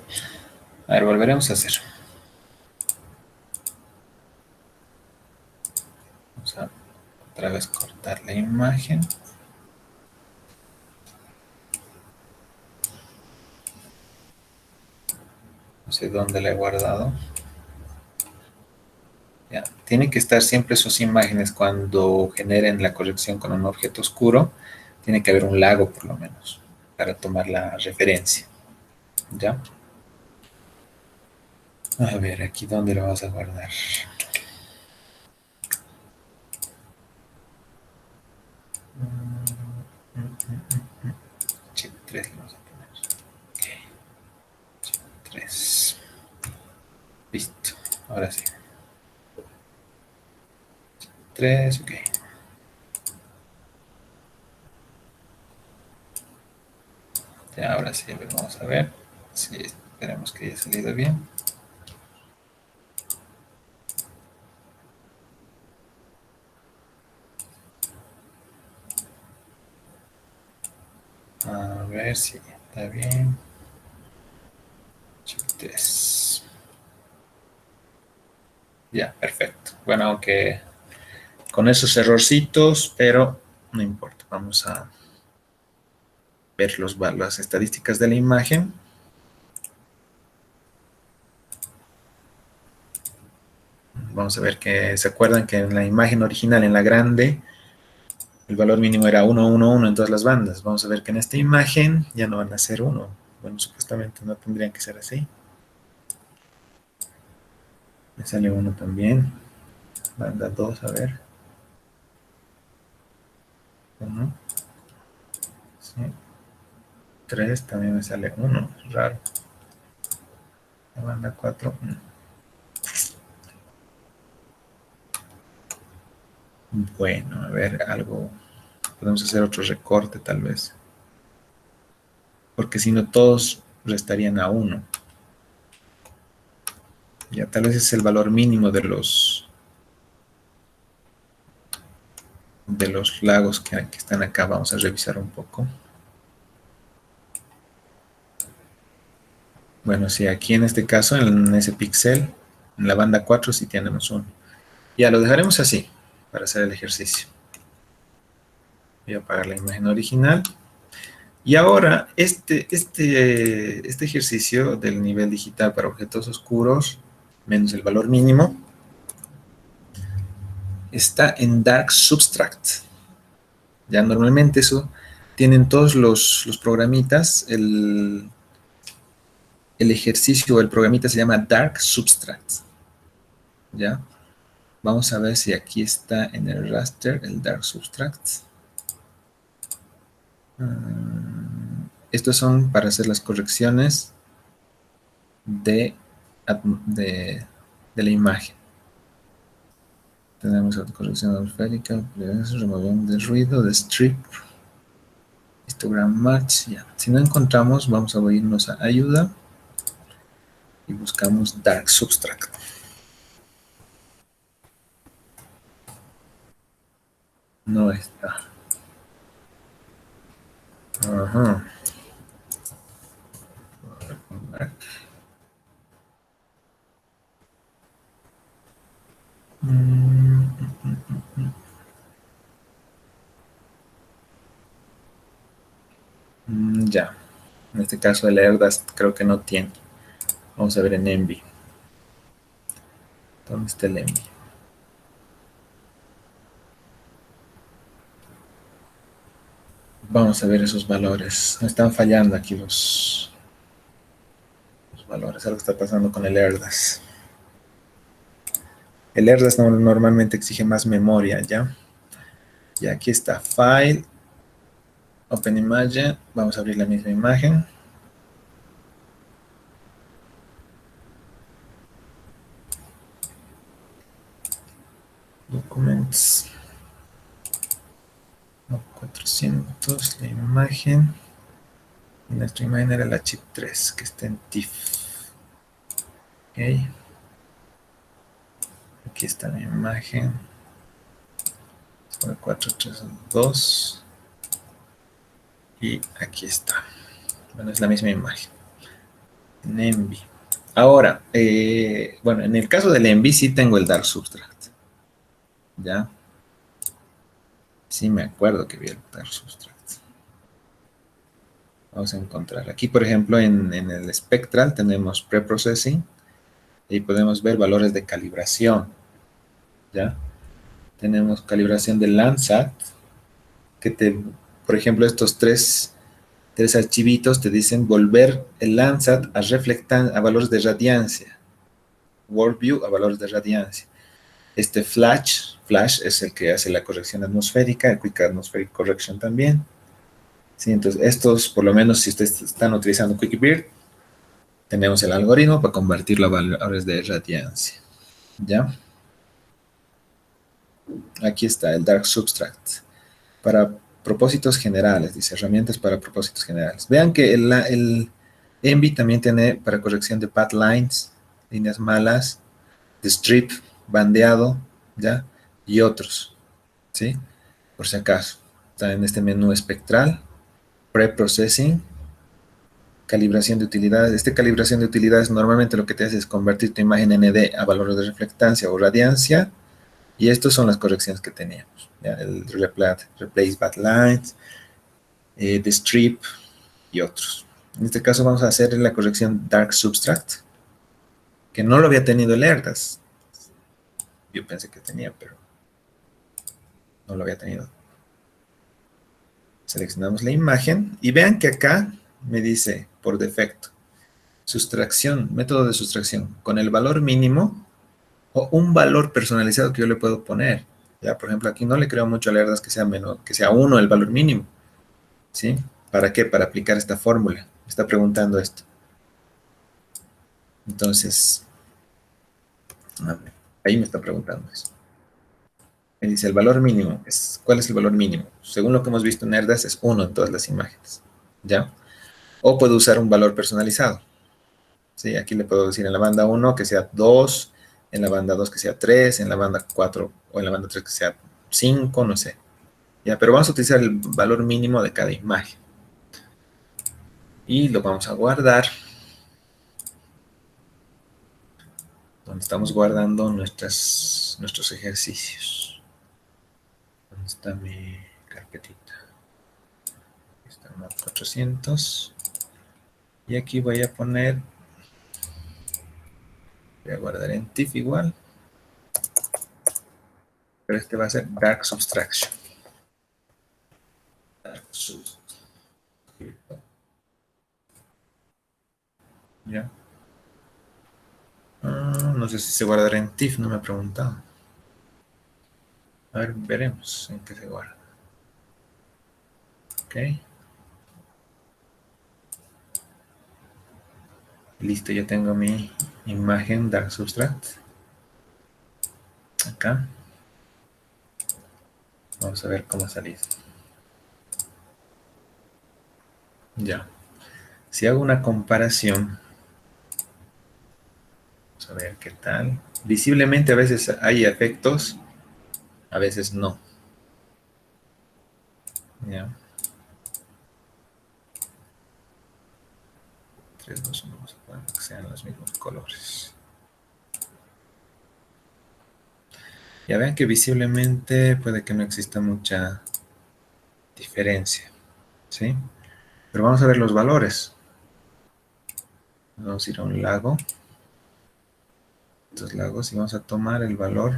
A ver, volveremos a hacer. Vamos a otra vez cortar la imagen. No sé dónde la he guardado. Ya. Tienen que estar siempre sus imágenes cuando generen la corrección con un objeto oscuro. Tiene que haber un lago por lo menos para tomar la referencia. ¿Ya? A ver, aquí dónde lo vas a guardar. Chip 3 le vamos a poner. Okay. Chip 3. Listo. Ahora sí. 3, ok. Ya, ahora sí, vamos a ver. Sí, esperemos que haya salido bien. A ver si está bien. Chip 3. Ya, perfecto. Bueno, aunque con esos errorcitos, pero no importa. Vamos a ver las estadísticas de la imagen. Vamos a ver que se acuerdan que en la imagen original, en la grande, el valor mínimo era 1, 1, 1 en todas las bandas. Vamos a ver que en esta imagen ya no van a ser 1. Bueno, supuestamente no tendrían que ser así. Me sale 1 también. Banda 2, a ver. 1. Sí. 3 también me sale 1. Raro. La banda 4. Bueno, a ver, algo. Podemos hacer otro recorte tal vez. Porque si no todos restarían a 1. Ya tal vez es el valor mínimo de los lagos que están acá. Vamos a revisar un poco. Bueno, sí, aquí en este caso, en ese píxel, en la banda 4 sí tenemos 1. Ya lo dejaremos así para hacer el ejercicio. Voy a apagar la imagen original. Y ahora, este ejercicio del nivel digital para objetos oscuros, menos el valor mínimo, está en Dark Substract. Ya normalmente eso tienen todos los programitas. El ejercicio o el programita se llama Dark Substract. ¿Ya? Vamos a ver si aquí está en el raster el Dark Substract. Estos son para hacer las correcciones de, de la imagen. Tenemos autocorrección atmosférica, remoción de ruido, de strip, histogram match. Ya. Si no encontramos, vamos a irnos a ayuda y buscamos dark substract. No está. Ajá. Ya. En este caso el Erdas creo que no tiene. Vamos a ver en Envy. ¿Dónde está el Envy? Vamos a ver esos valores. Me están fallando aquí los valores. Algo está pasando con el Erdas. El Erdas normalmente exige más memoria, ¿ya? Y aquí está File, Open Image. Vamos a abrir la misma imagen. Documents. No, 400, la imagen. Y nuestra imagen era la chip 3, que está en TIFF. Ok. Aquí está mi imagen. 432. Y aquí está. Bueno, es la misma imagen. En Envy. Ahora, bueno, en el caso del Envy sí tengo el Dark Substract. ¿Ya? Sí me acuerdo que vi el Dark Substract. Vamos a encontrar. Aquí, por ejemplo, en el Spectral tenemos Preprocessing y podemos ver valores de calibración. ¿Ya? Tenemos calibración de Landsat, que te, por ejemplo, estos tres archivitos te dicen volver el Landsat a valores de radiancia. Worldview a valores de radiancia. Este Flash es el que hace la corrección atmosférica, el Quick Atmospheric Correction también. Sí, entonces estos, por lo menos si ustedes están utilizando QuickBeard, tenemos el algoritmo para convertirlo a valores de radiancia. ¿Ya? Aquí está el Dark Substract. Para propósitos generales, dice, herramientas para propósitos generales. Vean que el Envy también tiene para corrección de path lines, líneas malas, de strip, bandeado, ¿ya? Y otros, ¿sí? Por si acaso. Está en este menú espectral, pre-processing, calibración de utilidades. Esta calibración de utilidades normalmente lo que te hace es convertir tu imagen ND a valores de reflectancia o radiancia. Y estas son las correcciones que teníamos. ¿Ya? El replace bad lines, the strip y otros. En este caso vamos a hacer la corrección dark substract, que no lo había tenido el ERDAS. Yo pensé que tenía, pero no lo había tenido. Seleccionamos la imagen y vean que acá me dice por defecto sustracción, método de sustracción, con el valor mínimo o un valor personalizado que yo le puedo poner. Ya, por ejemplo, aquí no le creo mucho a Lerdas que sea menor, que sea 1 el valor mínimo. ¿Sí? ¿Para qué? Para aplicar esta fórmula. Me está preguntando esto. Entonces, ahí me está preguntando eso. Me dice el valor mínimo. ¿Cuál es el valor mínimo? Según lo que hemos visto en Erdas, es 1 en todas las imágenes. ¿Ya? O puedo usar un valor personalizado. ¿Sí? Aquí le puedo decir en la banda 1 que sea 2, en la banda 2 que sea 3, en la banda 4 o en la banda 3 que sea 5, no sé. ¿Ya? Pero vamos a utilizar el valor mínimo de cada imagen. Y lo vamos a guardar donde estamos guardando nuestros ejercicios. ¿Dónde está mi carpetita? Aquí está el 400. Y aquí voy a poner, voy a guardar en TIFF igual, pero este va a ser Dark Subtraction. Dark Subtraction. ¿Ya? No sé si se guardará en TIFF, no me ha preguntado. A ver, veremos en qué se guarda. Ok. Listo, ya tengo mi imagen Dark Subtract. Acá. Vamos a ver cómo ha salido. Ya. Si hago una comparación, vamos a ver qué tal. Visiblemente a veces hay efectos, a veces no. Ya. 3, 2, 1, vamos a poner que sean los mismos colores. Ya vean que visiblemente puede que no exista mucha diferencia, ¿sí? Pero vamos a ver los valores. Vamos a ir a un lago. Estos lagos y vamos a tomar el valor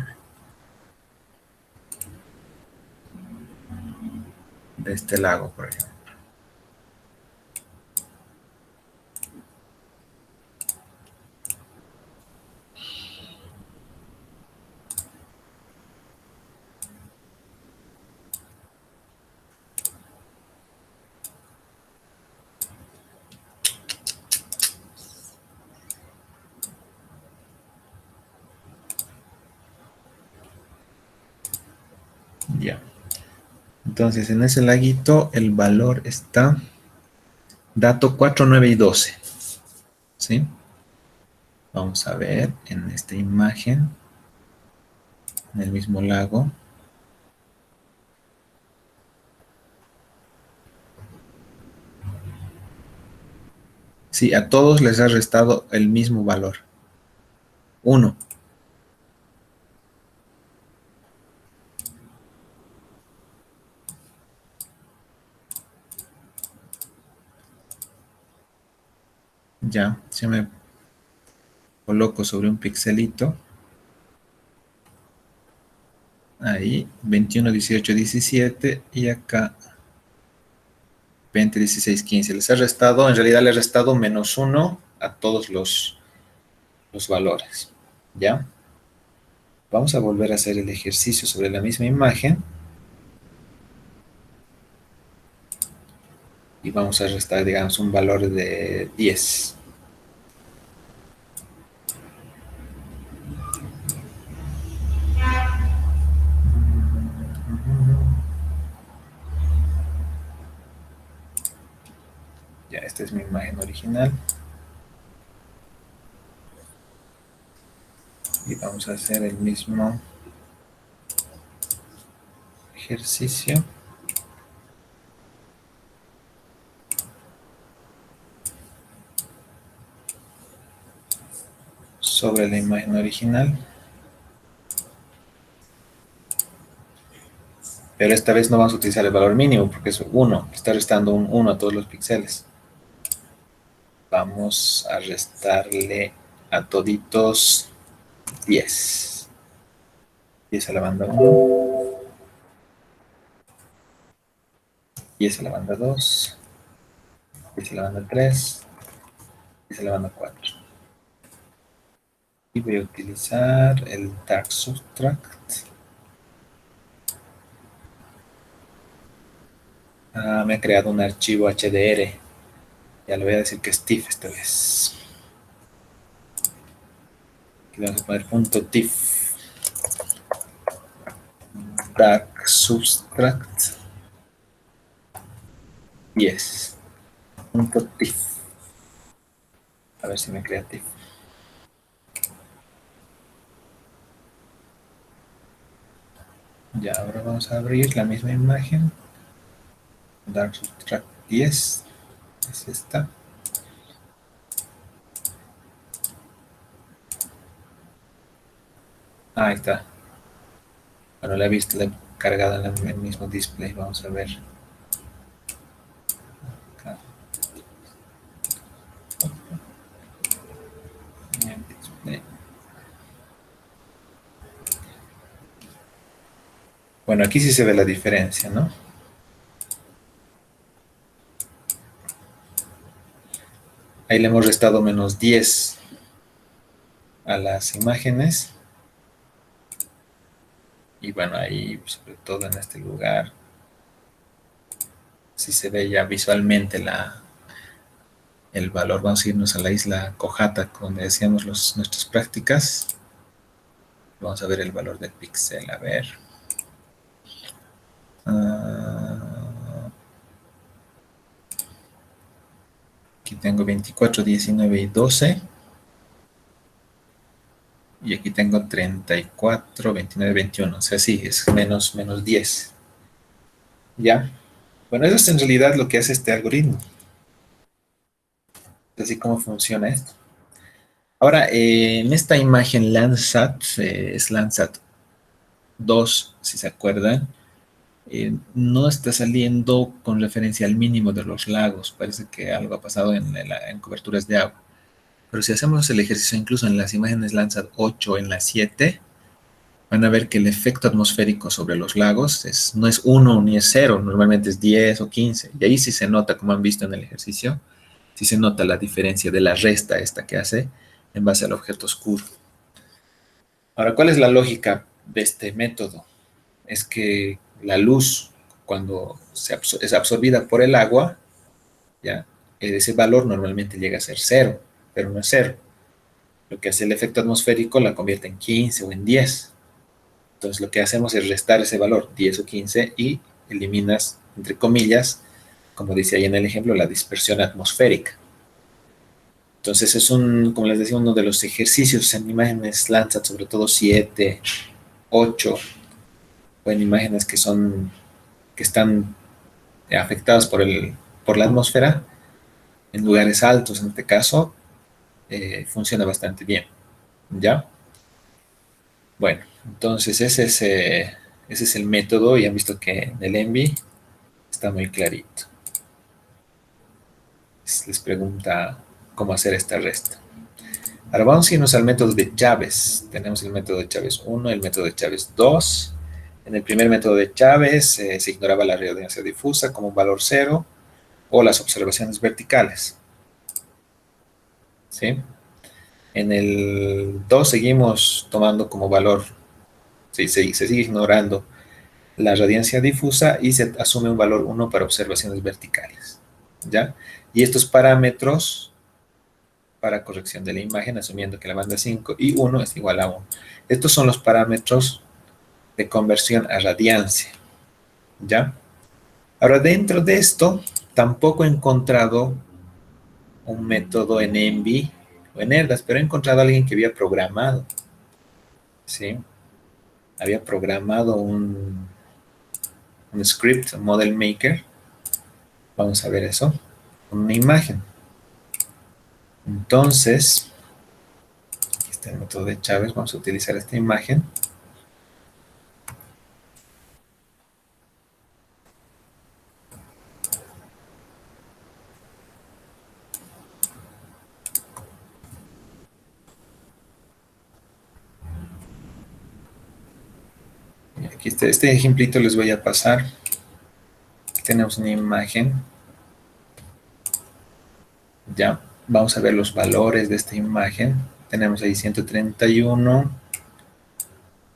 de este lago, por ejemplo. Ya. Entonces, en ese laguito el valor está dato 4, 9 y 12. ¿Sí? Vamos a ver en esta imagen, en el mismo lago. Sí, a todos les ha restado el mismo valor. 1. Ya, se me coloco sobre un pixelito. Ahí, 21, 18, 17 y acá 20, 16, 15. Les ha restado, en realidad le ha restado -1 a todos los valores. ¿Ya? Vamos a volver a hacer el ejercicio sobre la misma imagen y vamos a restar, digamos, un valor de 10. Ya, esta es mi imagen original. Y vamos a hacer el mismo ejercicio. Sobre la imagen original. Pero esta vez no vamos a utilizar el valor mínimo porque es 1. Está restando un 1 a todos los píxeles. Vamos a restarle a toditos 10. 10 a la banda 1. 10 a la banda 2. 10 a la banda 3. 10 a la banda 4. Y voy a utilizar el Dark Subtract. Me ha creado un archivo HDR. Ya le voy a decir que es TIFF esta vez. Aquí vamos a poner .tiff. Dark Subtract 10. .tiff. A ver si me crea TIFF. Ya, ahora vamos a abrir la misma imagen. Dark Subtract 10. Es esta. Ahí está. Bueno, la he visto cargada en el mismo display. Vamos a ver. Acá. En el display. Bueno, aquí sí se ve la diferencia, ¿no? Ahí le hemos restado -10 a las imágenes. Y bueno, ahí, sobre todo en este lugar, sí se ve ya visualmente el valor. Vamos a irnos a la isla Cojata, donde hacíamos nuestras prácticas. Vamos a ver el valor del píxel. A ver. Aquí tengo 24, 19 y 12. Y aquí tengo 34, 29, 21. O sea, sí, es menos 10. ¿Ya? Bueno, eso es en realidad lo que hace este algoritmo. Así como funciona esto. Ahora, en esta imagen Landsat, es Landsat 2, si se acuerdan, no está saliendo con referencia al mínimo de los lagos. Parece que algo ha pasado en coberturas de agua. Pero si hacemos el ejercicio incluso en las imágenes Landsat 8, en la 7, van a ver que el efecto atmosférico sobre los lagos no es 1 ni es 0, normalmente es 10 o 15. Y ahí sí se nota, como han visto en el ejercicio, sí se nota la diferencia de la resta esta que hace en base al objeto oscuro. Ahora, ¿cuál es la lógica de este método? Es que la luz, cuando es absorbida por el agua, ¿ya? Ese valor normalmente llega a ser 0, pero no es 0. Lo que hace el efecto atmosférico la convierte en 15 o en 10. Entonces lo que hacemos es restar ese valor, 10 o 15, y eliminas, entre comillas, como dice ahí en el ejemplo, la dispersión atmosférica. Entonces es como les decía, uno de los ejercicios en imágenes Landsat, sobre todo 7, 8, o en imágenes que están afectadas por la atmósfera, en lugares altos en este caso, funciona bastante bien. ¿Ya? Bueno, entonces ese es el método, y han visto que en el ENVI está muy clarito. Les pregunta cómo hacer esta resta. Ahora vamos a irnos al método de Chávez. Tenemos el método de Chávez 1, el método de Chávez 2. En el primer método de Chávez se ignoraba la radiancia difusa como un valor 0 o las observaciones verticales. ¿Sí? En el 2 seguimos tomando como valor, sí, se sigue ignorando la radiancia difusa y se asume un valor 1 para observaciones verticales. ¿Ya? Y estos parámetros para corrección de la imagen, asumiendo que la banda 5 y 1 es igual a 1. Estos son los parámetros de conversión a radiancia. ¿Ya? Ahora, dentro de esto, tampoco he encontrado un método en ENVI o en ERDAS, pero he encontrado a alguien que había programado. ¿Sí? Había programado un script, un model maker. Vamos a ver eso. Una imagen. Entonces, aquí está el método de Chávez. Vamos a utilizar esta imagen. Aquí está, este ejemplito les voy a pasar. Aquí tenemos una imagen. Ya, vamos a ver los valores de esta imagen. Tenemos ahí 131,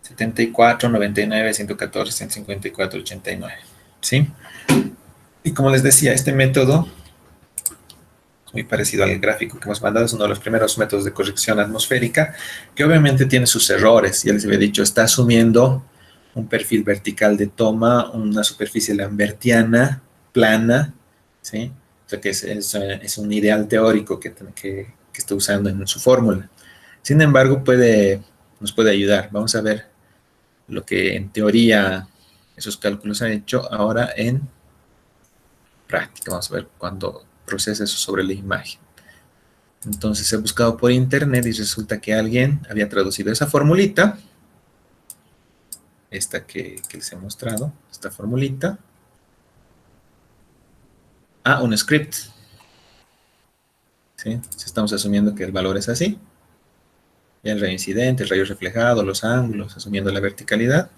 74, 99, 114, 154, 89. ¿Sí? Y como les decía, este método es muy parecido al gráfico que hemos mandado. Es uno de los primeros métodos de corrección atmosférica, que obviamente tiene sus errores. Ya les había dicho, está asumiendo un perfil vertical de toma, una superficie lambertiana, plana, ¿sí? O sea que es un ideal teórico que está usando en su fórmula. Sin embargo, nos puede ayudar. Vamos a ver lo que en teoría esos cálculos han hecho ahora en práctica. Vamos a ver cuando procesa eso sobre la imagen. Entonces he buscado por internet y resulta que alguien había traducido esa formulita, esta que les he mostrado, esta formulita, a un script. ¿Sí? Estamos asumiendo que el valor es así. El rayo incidente, el rayo reflejado, los ángulos, asumiendo la verticalidad.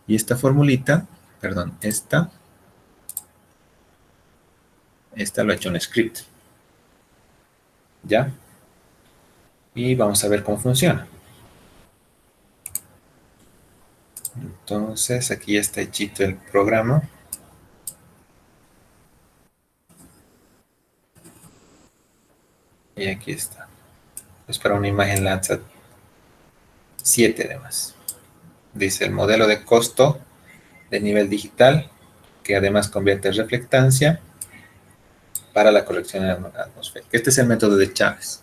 Y esta formulita, perdón, esta lo ha hecho un script. ¿Ya? Y vamos a ver cómo funciona. Entonces, aquí ya está hechito el programa. Y aquí está. Es para una imagen Landsat 7 además. Dice el modelo de costo de nivel digital, que además convierte reflectancia para la corrección atmosférica. Este es el método de Chávez.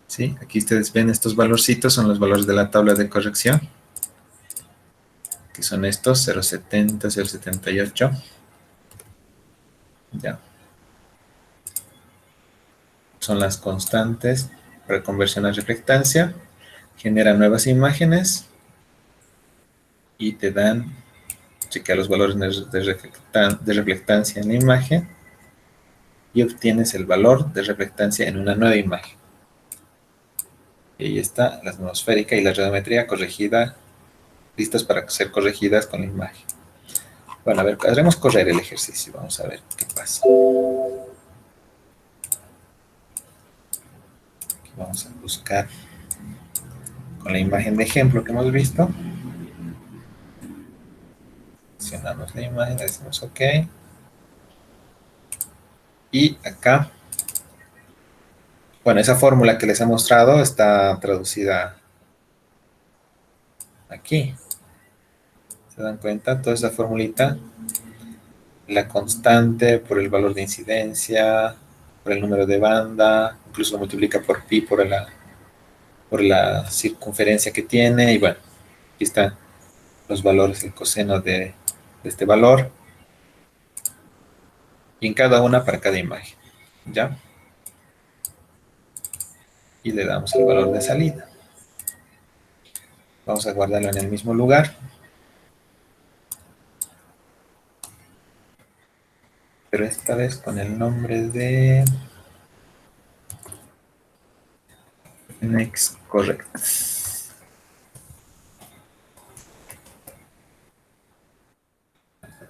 ¿Sí? Aquí ustedes ven estos valorcitos, son los valores de la tabla de corrección, que son estos, 0,70, 0,78. Ya. Son las constantes para conversión a reflectancia, genera nuevas imágenes y te dan, chequea los valores de reflectancia en la imagen y obtienes el valor de reflectancia en una nueva imagen. Y ahí está la atmosférica y la radiometría corregida, listas para ser corregidas con la imagen. Bueno, a ver, haremos correr el ejercicio, vamos a ver qué pasa. Aquí vamos a buscar con la imagen de ejemplo que hemos visto. Seleccionamos la imagen, le decimos OK. Y acá, bueno, esa fórmula que les he mostrado está traducida aquí. ¿Se dan cuenta? Toda esa formulita, la constante por el valor de incidencia, por el número de banda, incluso lo multiplica por pi por la circunferencia que tiene. Y bueno, aquí están los valores, el coseno de este valor. Y en cada una para cada imagen. ¿Ya? Y le damos el valor de salida. Vamos a guardarlo en el mismo lugar. Pero esta vez con el nombre de Next Correct.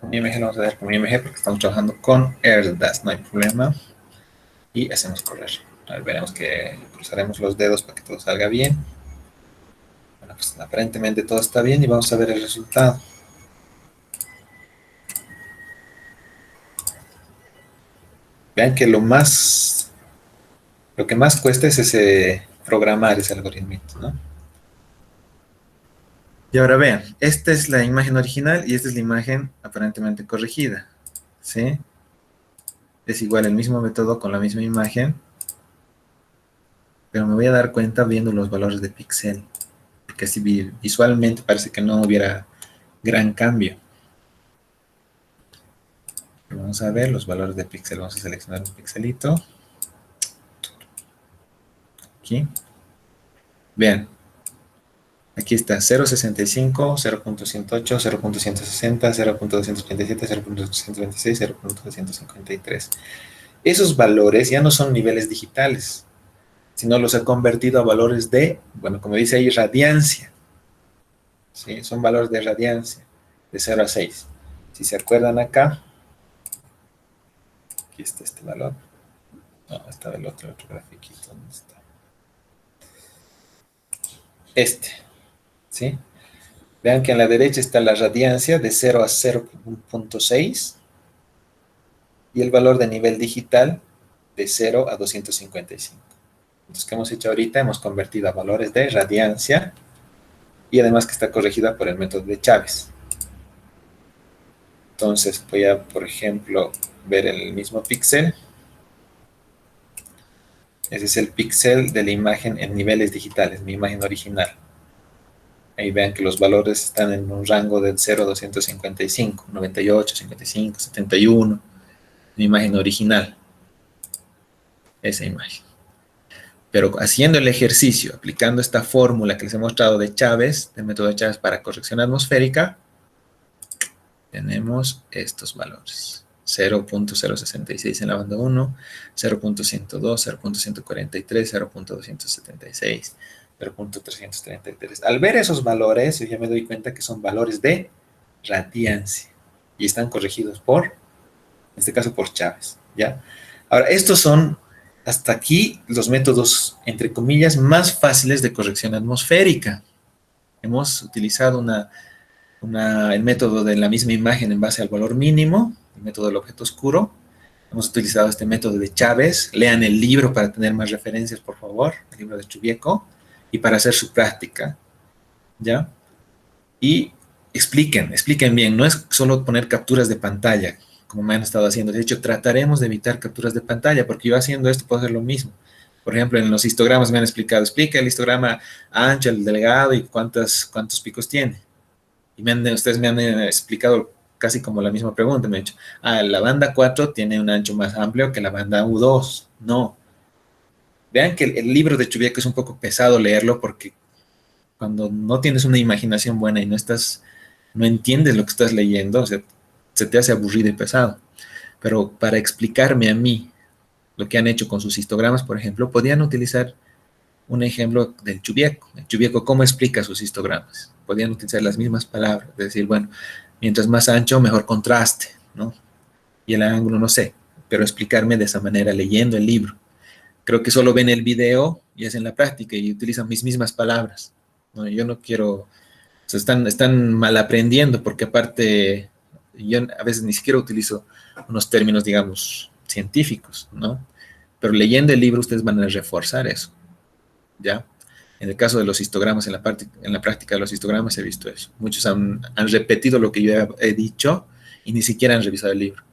Mi IMG lo vamos a dar como IMG porque estamos trabajando con AirDAS, no hay problema. Y hacemos correr. A ver, veremos que cruzaremos los dedos para que todo salga bien. Bueno, pues aparentemente todo está bien y vamos a ver el resultado. Vean que lo que más cuesta es ese programar ese algoritmo, ¿no? Y ahora vean, esta es la imagen original y esta es la imagen aparentemente corregida, ¿sí? Es igual el mismo método con la misma imagen, pero me voy a dar cuenta viendo los valores de píxel, porque así visualmente parece que no hubiera gran cambio. Vamos a ver los valores de píxel, vamos a seleccionar un pixelito. Aquí. Vean, aquí está 0.65, 0.108, 0.160, 0.237, 0.226, 0.253. Esos valores ya no son niveles digitales, sino los he convertido a valores de, bueno, como dice ahí, radiancia. ¿Sí? Son valores de radiancia, de 0 a 6. Si se acuerdan acá, aquí está este valor. No, está el otro grafiquito. ¿Dónde está? Este, ¿sí? Vean que en la derecha está la radiancia de 0 a 0.6 y el valor de nivel digital de 0 a 255. Entonces, ¿qué hemos hecho ahorita? Hemos convertido a valores de radiancia y además que está corregida por el método de Chávez. Entonces, voy a, por ejemplo, ver el mismo píxel. Ese es el píxel de la imagen en niveles digitales, mi imagen original. Ahí vean que los valores están en un rango del 0 a 255, 98, 55, 71. Mi imagen original. Esa imagen. Pero haciendo el ejercicio, aplicando esta fórmula que les he mostrado de Chávez, del método de Chávez para corrección atmosférica, tenemos estos valores. 0.066 en la banda 1, 0.102, 0.143, 0.276, 0.333. Al ver esos valores, yo ya me doy cuenta que son valores de radiancia y están corregidos por, en este caso, por Chávez, ¿ya? Ahora, estos son, hasta aquí, los métodos, entre comillas, más fáciles de corrección atmosférica. Hemos utilizado el método de la misma imagen en base al valor mínimo, el método del objeto oscuro. Hemos utilizado este método de Chávez. Lean el libro para tener más referencias, por favor, el libro de Chubieco, y para hacer su práctica, ¿ya? Y expliquen bien, no es solo poner capturas de pantalla, como me han estado haciendo. De hecho, trataremos de evitar capturas de pantalla, porque yo haciendo esto puedo hacer lo mismo. Por ejemplo, en los histogramas me han explicado, explica el histograma ancho, el delgado y cuántos picos tiene. Y ustedes me han explicado casi como la misma pregunta. Me han dicho, la banda 4 tiene un ancho más amplio que la banda U2. No. Vean que el libro de Chubieco es un poco pesado leerlo porque cuando no tienes una imaginación buena y no entiendes lo que estás leyendo, o sea, se te hace aburrido y pesado. Pero para explicarme a mí lo que han hecho con sus histogramas, por ejemplo, podían utilizar un ejemplo del Chubieco. El Chubieco, ¿cómo explica sus histogramas? Podían utilizar las mismas palabras, decir, bueno, mientras más ancho, mejor contraste, ¿no? Y el ángulo, no sé, pero explicarme de esa manera leyendo el libro. Creo que solo ven el video y hacen la práctica y utilizan mis mismas palabras. ¿No? Yo no quiero, o sea, están mal aprendiendo porque aparte yo a veces ni siquiera utilizo unos términos, digamos, científicos, ¿no? Pero leyendo el libro ustedes van a reforzar eso, ¿ya? En el caso de los histogramas, en la práctica de los histogramas he visto eso. Muchos han repetido lo que yo he dicho y ni siquiera han revisado el libro.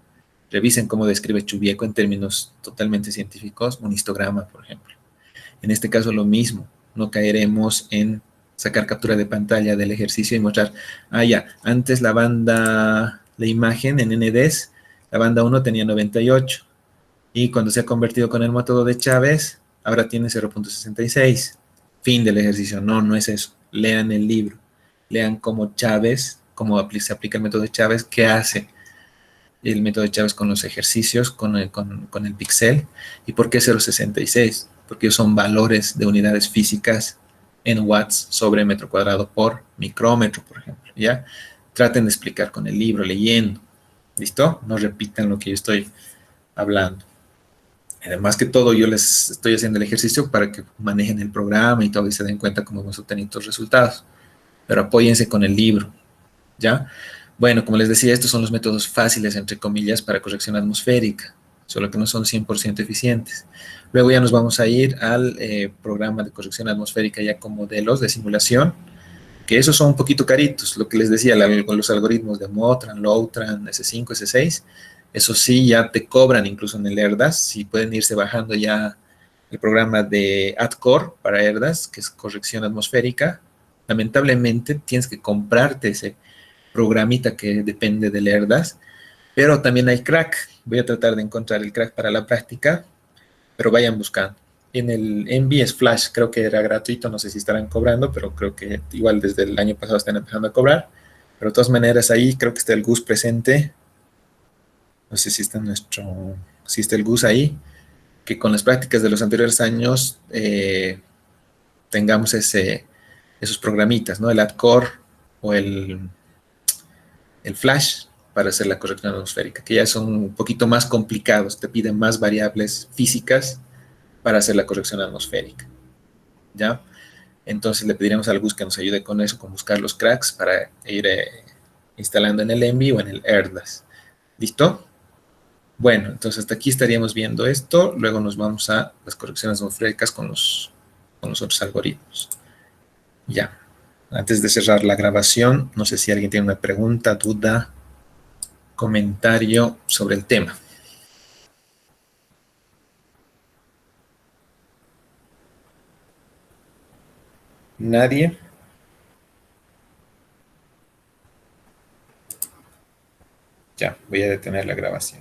Revisen cómo describe Chubieco en términos totalmente científicos un histograma, por ejemplo. En este caso lo mismo, no caeremos en sacar captura de pantalla del ejercicio y mostrar, ya, antes la imagen en NDES, la banda 1 tenía 98 y cuando se ha convertido con el método de Chávez, ahora tiene 0.66. Fin del ejercicio. No, no es eso. Lean el libro. Lean cómo Chávez, se aplica el método de Chávez, qué hace el método de Chávez con los ejercicios, con el pixel. ¿Y por qué 0.66? Porque son valores de unidades físicas en watts sobre metro cuadrado por micrómetro, por ejemplo. ¿Ya? Traten de explicar con el libro, leyendo. ¿Listo? No repitan lo que yo estoy hablando. Además que todo, yo les estoy haciendo el ejercicio para que manejen el programa y todo y se den cuenta cómo hemos obtenido los resultados. Pero apóyense con el libro, ¿ya? Bueno, como les decía, estos son los métodos fáciles, entre comillas, para corrección atmosférica, solo que no son 100% eficientes. Luego ya nos vamos a ir al programa de corrección atmosférica ya con modelos de simulación, que esos son un poquito caritos, lo que les decía, con los algoritmos de Motran, Lowtran, S5, S6, eso sí, ya te cobran incluso en el ERDAS, si pueden irse bajando ya el programa de AdCore para ERDAS, que es corrección atmosférica. Lamentablemente tienes que comprarte ese programita que depende del ERDAS, pero también hay crack. Voy a tratar de encontrar el crack para la práctica, pero vayan buscando. En el Envy es Flash, creo que era gratuito, no sé si estarán cobrando, pero creo que igual desde el año pasado están empezando a cobrar. Pero de todas maneras ahí creo que está el GUS presente. No sé si está si está el GUS ahí, que con las prácticas de los anteriores años tengamos esos programitas, ¿no? El AdCore o el Flash para hacer la corrección atmosférica, que ya son un poquito más complicados, te piden más variables físicas para hacer la corrección atmosférica, ¿ya? Entonces le pediríamos al GUS que nos ayude con eso, con buscar los cracks para ir instalando en el Envy o en el ERDAS. ¿Listo? Bueno, entonces hasta aquí estaríamos viendo esto, luego nos vamos a las correcciones atmosféricas con los otros algoritmos. Ya. Antes de cerrar la grabación, no sé si alguien tiene una pregunta, duda, comentario sobre el tema. ¿Nadie? Ya, voy a detener la grabación.